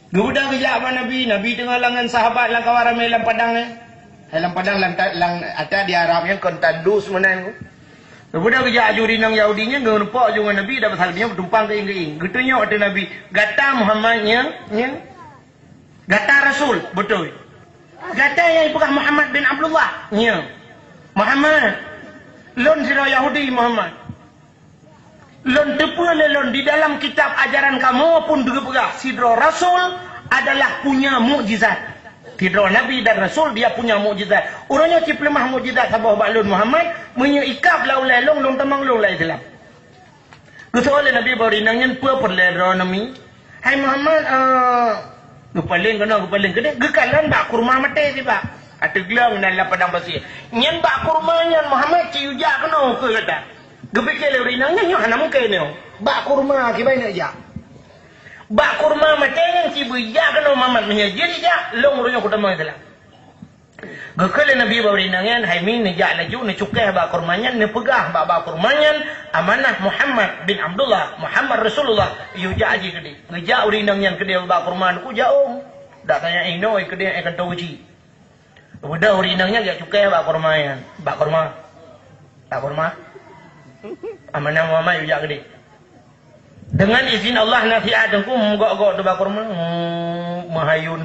Guda bijak apa Nabi tengah langan sahabat lang kawaramai lang padang lang padang lang ada di Arab yang kontandus menan guda bijak jurinang Yahudinya ngempak juga Nabi dah pasal dia bertumpang ke ing gitunya ada Nabi gata Muhammadnya gata Rasul betul gata yang bukan Muhammad bin Abdullah Muhammad lon sira Yahudi Muhammad lon lon di dalam kitab ajaran kamu pun juga sidro Rasul adalah punya mukjizat. Sidro Nabi dan Rasul dia punya mukjizat. Orangnya ciplemah mukjizat sabah baklun Muhammad menyikap laulai long tamang long lai Islam. Kesoalan Nabi berinangnya perlero nami. Hai Muhammad gupaling kena gekalan bak kurma mate si pak. Ateglang dan padang pasir. Nyan bak kurma nyan Muhammad ci ujak kena ke kata. Gebik le rinang nyan hana mungkin ni. Bak kurma ki baik nak jak. Bak kurma mateng ci bujak kena Muhammad menyajir jak long runyo ku tamang itulah. Gekele Nabi bawrinangan hai min nejak laju ne cukai ba kurmanyan ne pegah ba kurmanyan amanah Muhammad bin Abdullah Muhammad Rasulullah yu jak aji kedi ngejak urinangan kedi ba kurman ku jaung dak tanya ino kedi akan tahu ji udah urinangan jak cukai ba kurmanyan ba kurma tak kurma amanah Muhammad yu jak kedi dengan izin Allah nasihat aku gok-gok tu ba kurma mahayun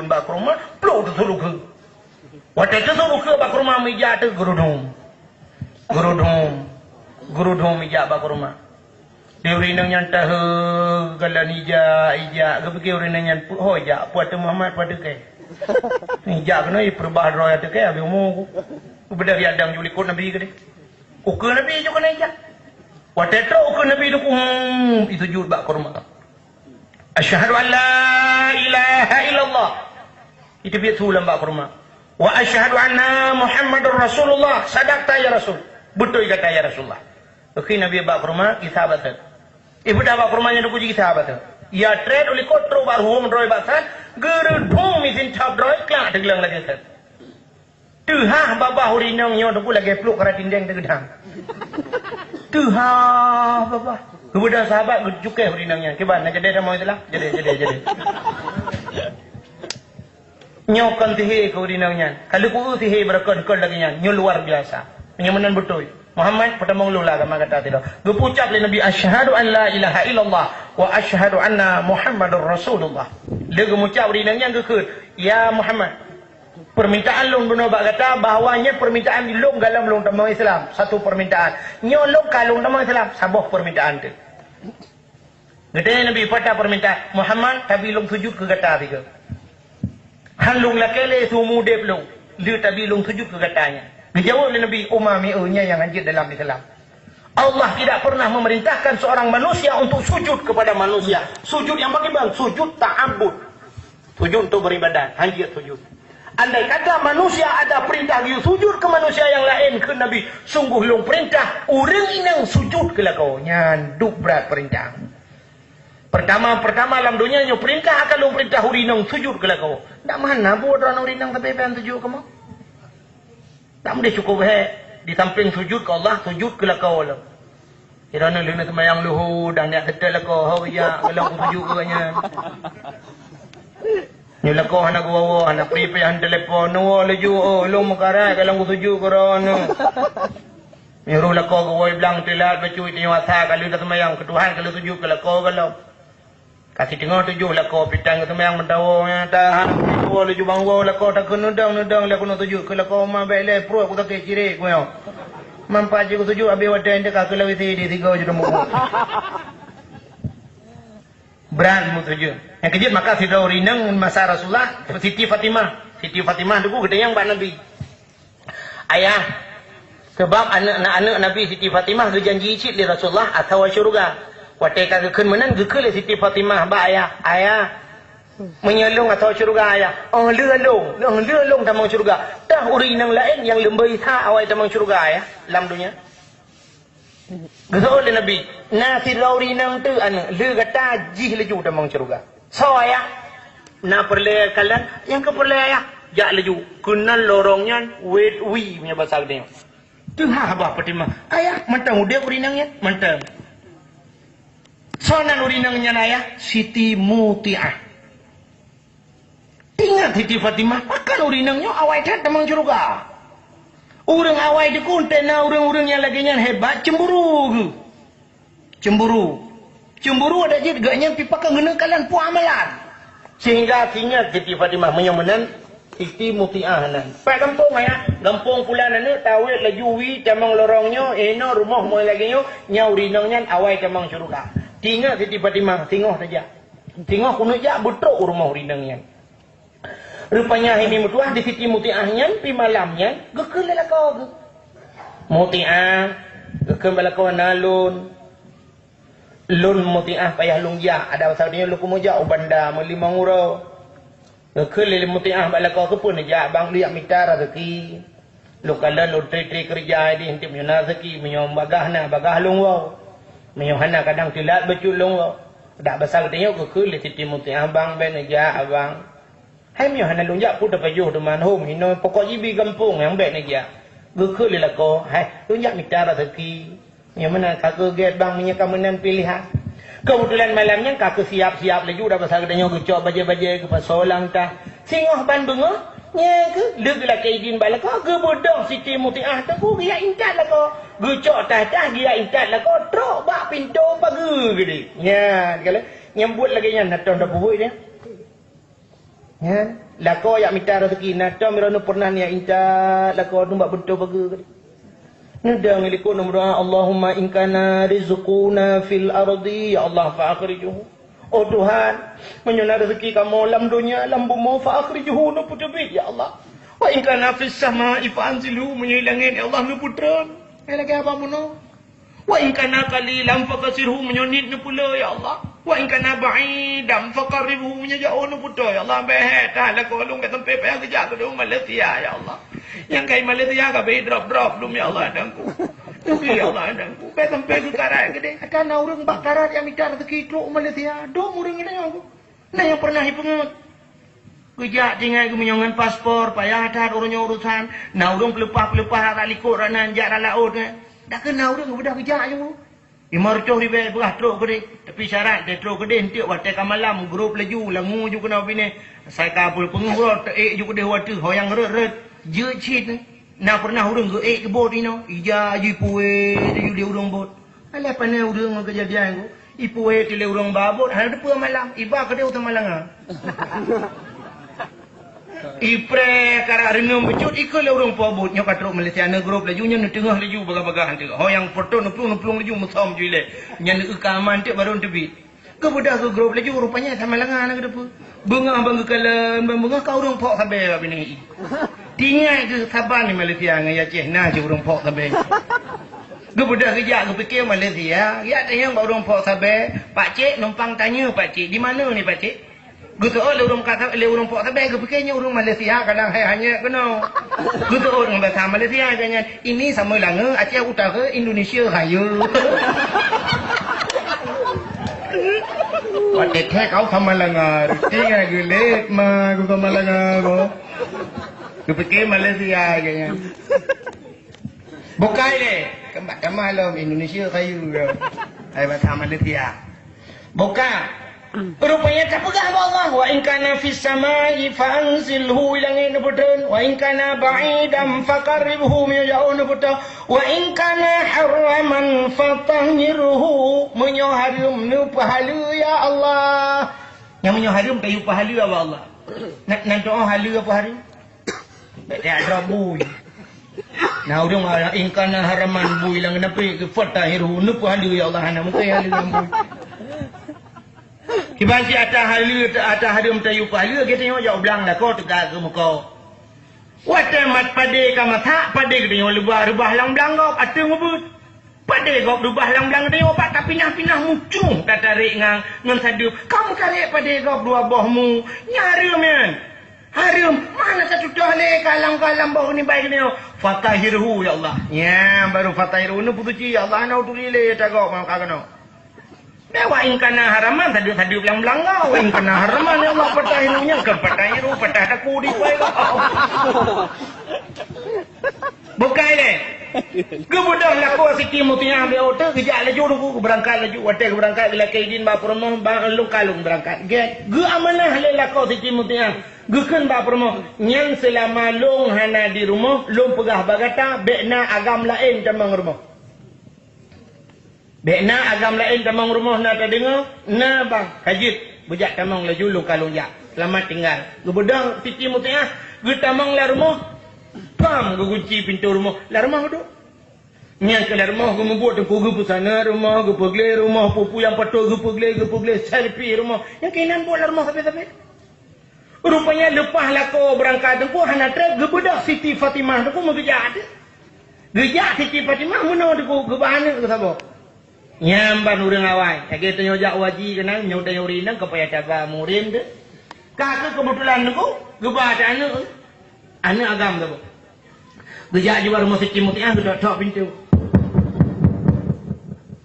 ba kurma plok tu suruh ke waktu itu suruh ke ba kurma mija tu gurudum mija ba kurma dia urinang yang tah galan ija ke urinang yang ho ja puat Muhammad pada ke ija kena perbah roya tu ke abi umur ku beda riadang julikut nabi ke de ke nabi juga kena ija waktu itu ke nabi tu itu jud ba kurma asyhadu an la ilaha illallah itu biar tulang ba kurma wa asyhadu anna Muhammadur Rasulullah sadaqta ya Rasul betul kata ya Rasulullah okey nabi ba kurma isabat ibu dah ba kurmanya tu puji isabat ya trade oleh kotro bar home roy basan gerudung misin top roy klak teglang lagi sat tu ha baba hurinang nyo tu lagi pluk kara tindeng tu gedang tu ha baba kemudian sahabat cukai hurinangnya kiban nak jadi mau itulah jadi nyokan tihe ke hurinangnya kalau ku tihe berakon kol lagi nya nyo luar biasa menyamanan betul Muhammad pertama lu lah agama kata tidak gepucap le nabi asyhadu an la ilaha illallah wa asyhadu anna Muhammadur Rasulullah le gemucap hurinangnya gekut ya Muhammad permintaan long duno bak kata bahawanya permintaan di long dalam long tamang Islam satu permintaan nyolong kalung tamang Islam sabuh permintaan tu gede nabi pada permintaan Muhammad tapi long sujud ke kata tiga han long lakele sumu dep long le tapi long sujud ke katanya dijawab oleh nabi umami nya yang anjir dalam Islam Allah tidak pernah memerintahkan seorang manusia untuk sujud kepada manusia sujud yang bagaimana sujud ta'abbud sujud untuk beribadah anjir sujud. Andai kata manusia ada perintah dia sujud ke manusia yang lain ke Nabi, sungguh long perintah orang inang sujud ke lakau. Nyanduk berat perintah. Pertama dalam dunia nyo perintah akan long perintah urinang sujud ke lakau. Tak mana buat orang urinang tapi pengen sujud kamu. Tak boleh cukup di samping sujud ke Allah, sujud ke lakau lah. Kirana lena semayang luhur dan nak ketel lakau, hau ya kalau sujud ke banyak. Nila ko hana guwawo hana prepaid han telepon no leju lo makara kalau kusuju korona miru la ko guwoi blang telat bacu itu wasa kalau dah semayang ke Tuhan kalau suju kalau kasih tengok tujuh la ko pitang semayang mendawo ya tahan ko leju bangwo la ko tak nudang la ko tuju kalau ma bele pro aku tak kiri ko yo mampa je kusuju abi wadan de ka kalau itu di tiga je demo Beran mutuju. Yang kejut maka Siti Urinang masa Rasulullah Siti Fatimah tu gede yang Mbak Nabi. Ayah sebab anak-anak Nabi Siti Fatimah berjanji icit li Rasulullah atau syurga. Wateka gekeun meunang gekeul Siti Fatimah ba ayah menyelung atau syurga ayah. Leulung tamang syurga. Dah urinang lain yang lembai tha awai tamang syurga ayah lam dunia. Betul Nabi. Nasi lauri nang tu le kata jih leju tamang syurga. So ayah na perle kalian yang ke perle ayah jak leju kenal lorongnya wait we punya bahasa dia. Tu ha bah Fatimah. Ayah mentang dia urinangnya mentang. Sonan urinangnya ayah Siti Mutiah. Ingat Siti Fatimah akan urinangnya awai dah tamang syurga. Orang awai di konten orang-orang yang lagi yang hebat cemburu. Cemburu ada je gaknya pipakan guna kalian puan amalan. Sehingga Siti Fatimah menyamanan Siti Mutiah nan. Pak kampung ya, kampung pula nana tawid lajuwi camang lorongnya eno rumah mo lagi nyo nyaurinangnya awai camang syurga. Tinggal Siti Fatimah tengok saja. Tengok kuno jak betul rumah urinangnya. Rupanya ini mutuah di Siti Mutiahnya pi malamnya gekeul lakau. Mutiah gekeul balakau nalun. Lun Mutiah payah lungja ada pasal dia lu kumoja ubanda 5 euro. Ke le mutiah bala ko pun ja bang liak mitara rezeki. Lu kala lu tri kerja di hentip nyana rezeki menyom bagah long wow. Menyom hana kadang tilat becul long wow. Dak basal tengok ke le titi mutiah bang ben ja abang. Hai menyom hana long ja put apa yo de man home hino pokok ibi kampung yang ben ja. Ke le la ko hai long ja mitara rezeki. Yang mana kakak get bang punya kemenan pilihan. Kebetulan malamnya kakak siap-siap lagi dah pasal katanya gecok baje-baje ke pasolang tah. Singoh ban bengah, nya ke leg la kaidin bala ko ke bodoh Siti Mutiah tu ku dia intat la ko. Gecok tah dia intat la ko trok bak pintu pagi gede. Nya kala nyambut lagi nya naton dah buhui dia. Nya la ko yak minta rezeki naton mirono pernah nya intat la ko tu bak pintu pagi gede. Nadang ilikun berdoa Allahumma in kana rizquna fil ardi ya Allah fa'akhrijuhu. Oh Tuhan, menyana rezeki kamu dalam dunia, dalam bumi fa'akhrijuhu nu putubit ya Allah. Wa in kana fis sama'i fa'anzilhu menyilangin ya Allah nu putran. Lagi apa muno? Wa in kana qalilan faqasirhu menyonit nu pula ya Allah. Wa in kana ba'idan faqarribhu menyajau nu putra ya Allah. Behet dah la ko lung kat tempat payah kerja ke rumah Malaysia ya Allah. Yang kai Malaysia ka be drop dum ya Allah dangku. Tuki ya Allah dangku. Be sampai ke karat gede. Ada na urang bak karat yang minta rezeki truk Malaysia. Do urang ini aku. Nah yang pernah hipungut. Kerja tinggal ke menyongan paspor, payah ada urangnya urusan. Na urang pelepah tak likut ranan jak laut kan. Dak kena urang budak kerja je. Imarcoh ribe belah truk gede. Tapi syarat dia truk gede hentiuk watai ka malam grup laju langu ju kena bini. Saya kabul pengurut ju gede watu hoyang ret. Je cit ni. Nak pernah urang ke ke bot ni no. Ija ju puwe ju dia urang bot. Alah pandai urang kejadian ku. Ipuwe tile urang babot hal depa malam. Iba ke dia utang malang. Ipre kara renung becut ikut le urang pobot nya katruk Malaysia na grup laju nya tengah laju bagah-bagah tu. Hoyang foto nuplung laju musom ju le. Nya kaman tu baru tebi. Ke budak ke grup laju rupanya sama langan ke depa. Bunga bang kekalan bunga kau urang pok sabe bini. Tinggal ke Sabah ni Malaysia dengan Aceh na je urang pok sabe. Ke budak kerja ke fikir Malaysia, ya tanya bau urang pok sabe, Pak Cik numpang tanya Pak Cik, di mana ni Pak Cik? Gusto le urang kata le urang pok sabe ke fikirnya urang Malaysia kadang hanya kena. Gusto orang bahasa Malaysia jangan ini sama langa Aceh Utara Indonesia raya. Pak Cik kau sama langa, tinggal gelet mah gua sama langa gua. Kepikir Malaysia kayaknya. Bukai deh. Kemah lo Indonesia kayu ke. Hai bahasa Malaysia. Buka. Rupanya tak pegang Allah. Wa in kana fis samai fanzilhu ilangin putun. Wa in kana ba'idan faqarribhu min jauh putun. Wa in kana haraman fatahhirhu menyoharum nu pahala ya Allah. Yang menyoharum kayu pahala ya Allah. Nak doa pahala apa hari? Dia ada bui. Nah orang ada ingkana haraman bui lang napi ke fatahiru nu pahala ya Allah ana muka ya Allah bui. Kibanci ata harum tayu pahala kita tengok jauh belang dah kau tegak ke muka. Watamat pade ka mata pade ke tengok lebah lang belang kau ata ngubut. Pade kau lebah lang belang tengok pak tak pinah-pinah mucung tak tarik ngang sadup. Kamu tarik pade kau dua bohmu nyari men. Harum mana satu tohle kalang-kalang bau ni baik ni fatahirhu ya Allah. Ya baru fatahirhu nu putuci ya Allah ana utulile tagak mau kagano. Dewa ingkana haraman tadi belang-belang kau ingkana haraman ya Allah fatahirhunya ke fatahirhu patah aku di baik. Bukai le. Kemudian laku Siti Mutiah ambil otak kejak laju aku berangkat laju watai berangkat bila kaidin ba promo ba kalung berangkat. Ge amanah le laku Siti Mutiah. Guken ba promo nyang selama long hana di rumah long pegah bagata bekna agam lain tamang rumah. Bekna agam lain tamang rumah na ta dengar na bang hajit bujak tamang laju long kalung jak. Selamat tinggal. Gebedang Siti Mutiah ge tamang la rumah. Pam ge kunci pintu rumah. La rumah duduk. Nyang ke la rumah ge membuat tu pergi sana rumah ge pergi rumah pupu yang patul ge pergi selfie rumah. Yang kinan buat la rumah sampai-sampai. Rupanya lepas lako berangkat tempuh hana trek gebedak Siti Fatimah tu mau gejak ada. Gejak Siti Fatimah mana tu gebana ke sabo. Nyamban urang awai. Age tanya jak waji kenang nyau tanya urinang kepaya taga murim tu. Kakak kebetulan aku, gebah ada anak agam tu. Gejak juga rumah Siti Mutiah, gedok pintu.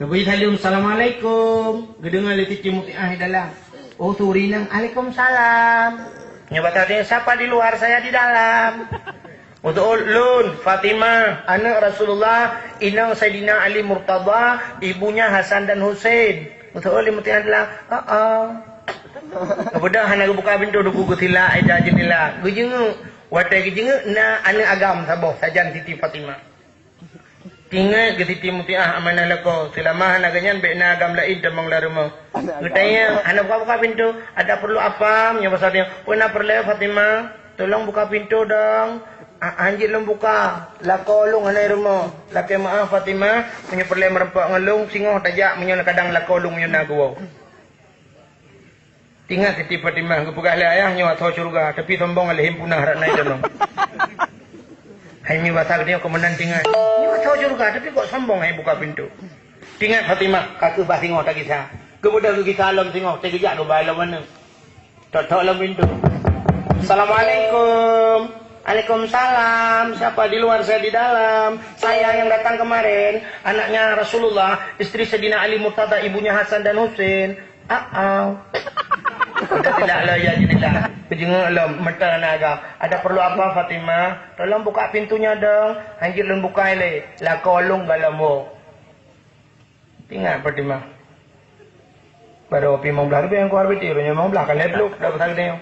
Kemudian salam, Assalamualaikum. Gedengar Siti Mutiah di dalam. Oh, Surinang, Waalaikumsalam. Nyoba tadi, siapa di luar, saya di dalam. Untuk Lun, Fatimah, anak Rasulullah, inang Sayyidina Ali Murtada, ibunya Hasan dan Hussein. Untuk Oli Mutiah adalah, kemudian anak buka pintu, duku gutila, aida jenila. Gejenguk, wadah gejenguk, na anak agam saboh, sajan Siti Fatimah. Ingat ke Siti Mutiah amanah lako. Selama anak ganyan, bekna agam lain damang larumah. Katanya, anak buka pintu, ada perlu apa? Menyapa saatnya, nak perlu Fatimah, tolong buka pintu dong. Anjir lom buka. Lako lung anak rumah. Laki maaf Fatimah, punya perlu merempak ngelung, singoh tajak, punya kadang lako lung punya naguau. Tinggal Siti Fatimah, kepegah le ayahnya atau surga, tapi sombong alihim punah rak naik danong. Hai mi wasak dia kemenan tinggal. Ni atau surga, tapi kok sombong hai buka pintu. Tinggal Fatimah, kakak bah tengok tak kisah. Kemudian kita alam tengok, terkejak ke balam mana. Tok alam pintu. Assalamualaikum. Waalaikumsalam. Siapa di luar, saya di dalam. Saya yang datang kemarin, anaknya Rasulullah, istri Sayyidina Ali Murtada, ibunya Hasan dan Hussein. Sudah tidaklah ya jadilah. Kejenguk alam mata naga. Ada perlu apa Fatimah? Tolong buka pintunya dong. Anjir lun buka ile. La kolong galamo. Tinggal Fatimah. Baru api mau belah yang keluar biti, ronya mau belah kan lebluk dah besar dia.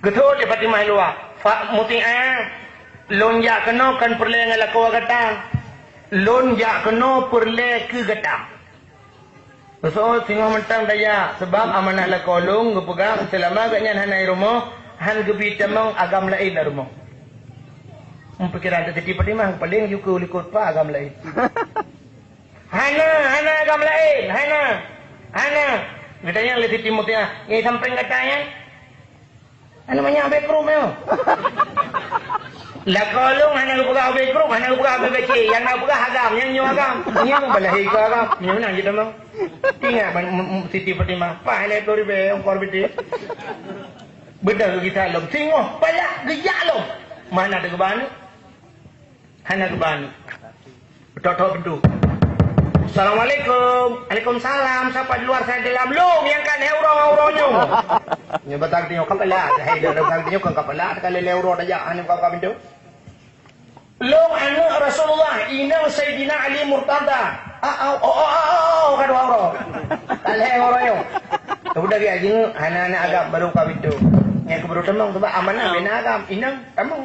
Getul di Fatimah luar. Fa Mutiah. Lun ya kena kan perle ngala ko gatang. Lun ya kena perle ke gatang. So singo mentang daya sebab amanah la kolong gepegang selama agaknya hanai rumah han gebi temang agam lain la rumah. Mempikiran Siti Fatimah paling yuku likut pa agam lain. Hana agam lain, hana. Katanya le Siti Mutiah, ngai sampai katanya. Ano namanya abekrum yo. La kolong hana gepegang abekrum, hana gepegang abekci, yang nak buka agam, yang nyu agam. Yang balahi ke agam, yang nang kita mau. Tinggal Siti Fatimah. Pak ini tu ribe ongkor biti. Benar kita lom. Singoh pala gejak lom. Mana ada keban? Hana keban. Tok pintu. Assalamualaikum. Waalaikumsalam. Siapa di luar, saya di dalam. Lom yang kan euro-euronyo. Nya batang tinyo kapala. Hai dah batang tinyo kan kapala kalau euro aja hana buka pintu. Lom anak Rasulullah, inang Sayyidina Ali Murtada. Kadu euro. Kalau euro yo. Kemudian dia jeng anak-anak agam baru buka pintu. Yang kebaru temang sebab amanah bina agam. Inang temang.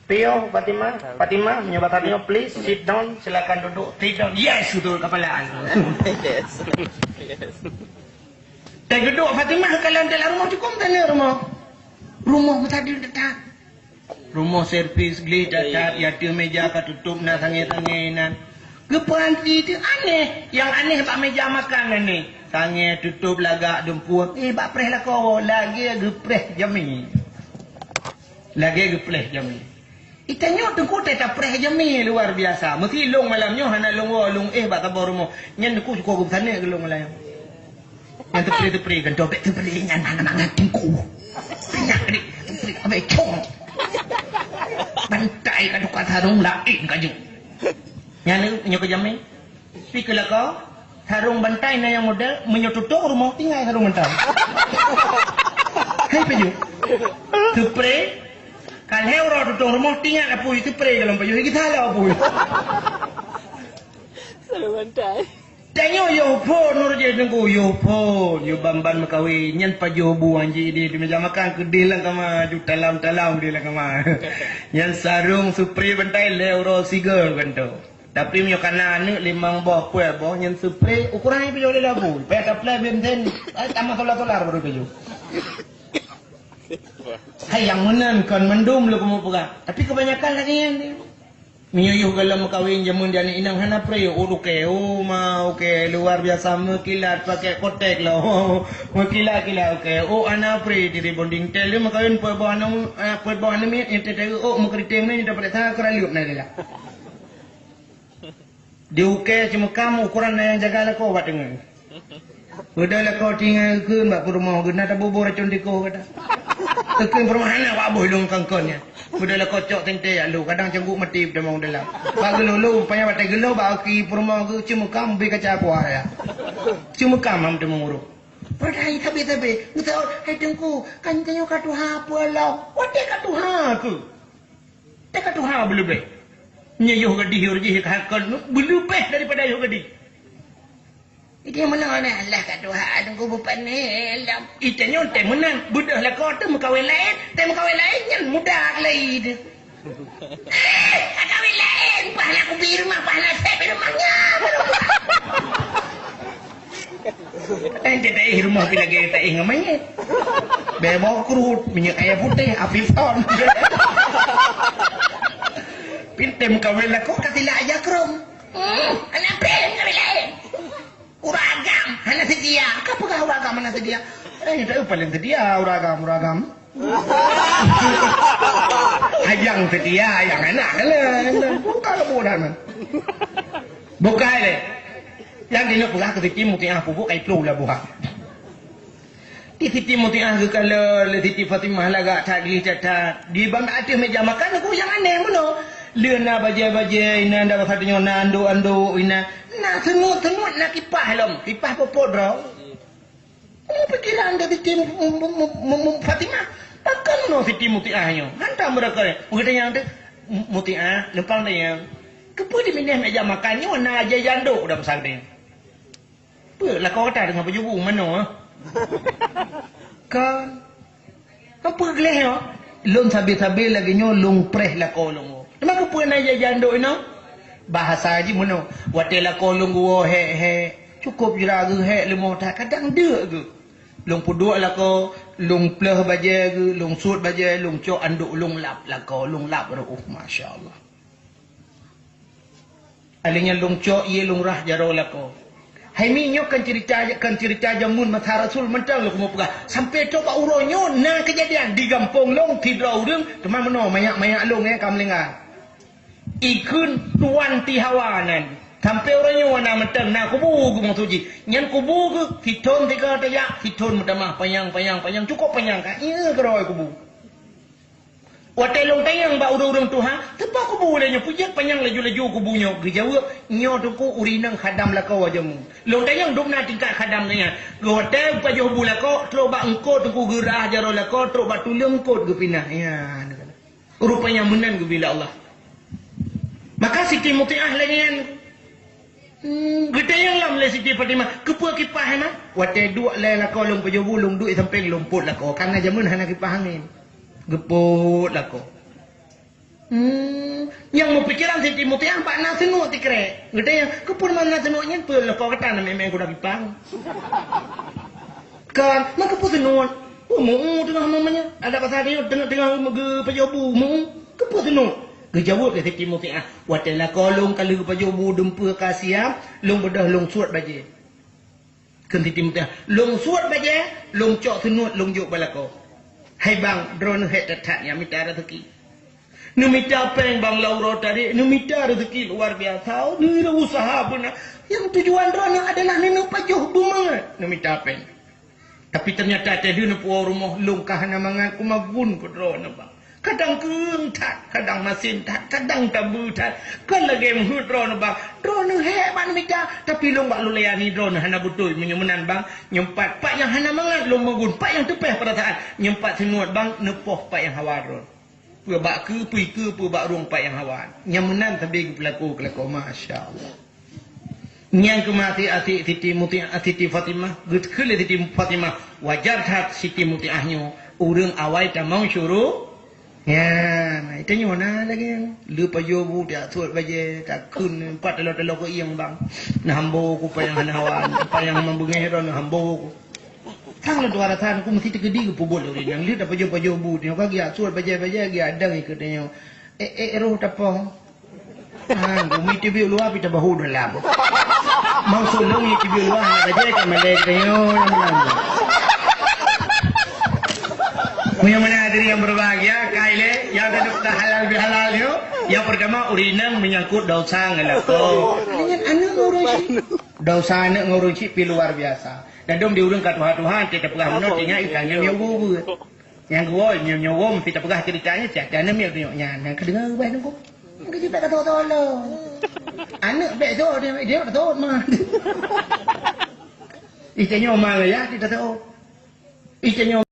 Tio Fatimah menyobat hatinya, please sit down, silakan duduk. Sit down. Yes, betul kepala. Yes. Dan duduk Fatimah kalau dalam rumah cukup tanya rumah. Rumah tadi datang. Rumah servis geli cacat, ya tu meja ka tutup na sange-sangenan. Kepanti itu aneh. Yang aneh bak meja makan ni. Sange tutup lagak dempur. Bak preh lah kau. Lagi gepreh jami. Itanya tengku tak preh jami luar biasa. Mesti long malamnya hana long bak tabur rumah. Nyan aku suka ke sana ke long malam. Yang tepri kan dobek tepri nyan hana mangatinku. Banyak ni. Tepri abai cong. Bantai kan dekat harung lain kaju. Yang ni ke jami. Pikir lah kau. Harung bantai na yang model menyotutuk rumah tinggal harung bantai. Hai peju. Tepri. Kan euro tutuk rumah tinggal apa itu tepri dalam peju. Kita lah apa. Harung bantai. Tanya yo phone nur je tunggu yo phone yo bamban makawi nyan pajo bu anji di meja makan kedil lang kama ju talam di lang kama nyan sarung supri bantai le euro sigar kanto tapi myo kana ni limang boh kue boh nyan supri ukuran ni pejo le labu pe apply benten tambah $1 baru pejo hai yang menan kan mendum lu kamu pegang tapi kebanyakan lagi yang Miyuh galam kawin jamun dia ni inang hana pre uruke oke luar biasa mekilat pakai kotek lo mekilat oke ana pre di bonding tel makawin perbahan mi ente mukriting ni dapat ta keraliut na dila di uke cuma kamu ukuran yang jaga lah kau buat dengan Udahlah kau tinggal ke mbak rumah guna tak bubur racun diko kata. Tekan perumahan apa boh long kangkonnya. Udahlah kocok tente ya lu kadang cengkuk mati pada mau dalam. Bak gelo payah batai gelo bak ki perumahan ke cuma kam be kaca apa ya. Cuma kam am temu nguruk. Padahal tapi ngutau hai tengku kan tanyo katu ha pulau. Wate katu ha ku. Te katu ha belum be. Nyeyo gadi urji hakon belum be daripada yo gadi. Dia menang lah kat Tuhan tunggu bupan ni lah. Itu nyontek menang. Budak lah kau tu mengkawin lain. Tapi mengkawin lain yang mudah lain. Kawin lain. Pahala aku pergi rumah. Pahala saya pergi rumahnya. Ente tak pergi rumah pergi lagi tak pergi ngamanya. Bawa kerut. Minyak ayam putih. Afifon. Pintai mengkawin lah kau kasih lah aja kerum. Anak pergi kawin lain. Uragam, hanya sedia. Apakah uragam hanya sedia? Itu paling sedia uragam. Ayang sedia, ayang enak lah. Bukan bodoh man. Bukan le. Yang dia nak buka ke siti mutiah pupuk kai plu lah buka. Di siti mutiah ke kalau le siti Fatimah lah gak tadi catat. Di bang ada meja makan aku yang aneh mana? Lena baja ina dah katanya ando ina. Nak senut nak kipah lom. Kipah popot dah. Apa pikiran dari tim Fatimah? Takkan no Siti Mutiahnya. Hantar mereka ni. Mungkin yang tu Mutiah lempang dia. Kepo di minah meja makannya warna aja janduk dah pasal dia. Apa lah kau kata dengan baju mana? Kan. Apa geleh? Lom sabi-sabi lagi nyo long preh lah kau long. Memang kepo nak aja janduk ino? Bahasa aja mana watela kolong gua he cukup je lah he lemah tak kadang dia ke long puduk lah ko long pleh baja ke long sut baja long cok anduk long lap lah ko long lap masya-Allah alinya long cok ye long rah jaro lah ko hai minyo kan cerita jamun mata rasul mentang lo mau pegah sampai coba uronyo na kejadian di kampung long tidrau deung teman meno mayak long kam lengan ikun tuan tihawanan sampai orangnya wana mentang nak kubu gumang tuji nyan kubu ke fiton tiga tayak fiton mudamah payang cukup payang kan iya keroi kubu watai long tayang ba urang Tuhan tepa kubu lanya pujak payang laju kubunya gejawa nyo tuku urinang khadam lakau ajamu long tayang duk na tingkat khadam nya watai pajoh bulako troba engko tuku gerah jaro lako troba tulung kot gepinah ya rupanya menan ge bila Allah. Maka Siti Mutiah lagi yang gede yang lam le Siti Fatimah kepua kipah mah watai dua le la kau long pajobu long duit sampai lompot la kau karena zaman hana kipah angin gepot la kau yang mau pikiran Siti Mutiah pak nak senuk tikre gede yang kepun mana senuknya pel la kau kata memang kuda kipah kan maka kepun senuk mau tengah mamanya ada pasal dia tengah pajobu mau kepun senuk gejawab ke Siti Mutiah watela kolong kalau pajobu dempa kasiam long bedah long suat baje kan Siti Mutiah long suat baje long cok senut long juk balako hai bang drone het tatnya minta rezeki nu minta peng bang Lauro tadi nu minta rezeki luar biasa nu usaha pun yang tujuan drone adalah nenu pajoh bumang nu minta peng tapi ternyata tadi nu puau rumah long kahana mangan kumagun ko drone bang kadang keung tak, kadang masin tak, kadang tabu tak. Kan lagi menghut drone bang, drone hebat mika. Tapi long bak lulayani drone hana betul menyemenan bang. Nyempat pak yang hana mangat long mengun, pak yang tepeh pada saat nyempat senut bang nepoh pak yang hawa drone. Pua bak ke, pua bak ruang pak yang hawa. Nyemenan tapi pelaku masya Allah. Yang kemati Siti Mutiah Siti Fatimah, getkele Siti Fatimah wajar tak Siti Mutiahnya urang awai tak mau syuruh. Ya, nah itu nyona lagi yang lupa jobu dia tuat baje tak kun empat telok ko iyang bang. Nah hambo ko pa yang hanawan, pa yang mambungero na hambo ko. Tang lo dua ratan ko mesti tegedi ko pubol uri yang lihat apa jobu dia ka gia tuat baje gia adang ikut dia. Roh tapo. Ah, bumi tibi luar pita bahu dalam. Mau sulung ni tibi luar baje ka malek dia yang Mulia-mulia hadirin yang berbahagia, kaile yang ada halal bihalal yo. Yang pertama urinang menyangkut dosa ngelako. Dengan anak orang sih. Dosa nak ngurung cipi luar biasa. Dan dom diurung kat Tuhan kita pegah menot ingat ikan nyawu. Yang gua nyawu kita pegah ceritanya cak dan miak tengoknya. Yang kedengar bae nunggu. Yang kita kata tolong. Anak bae tu dia kata mah. Ikannya mal ya kita tahu. Ikannya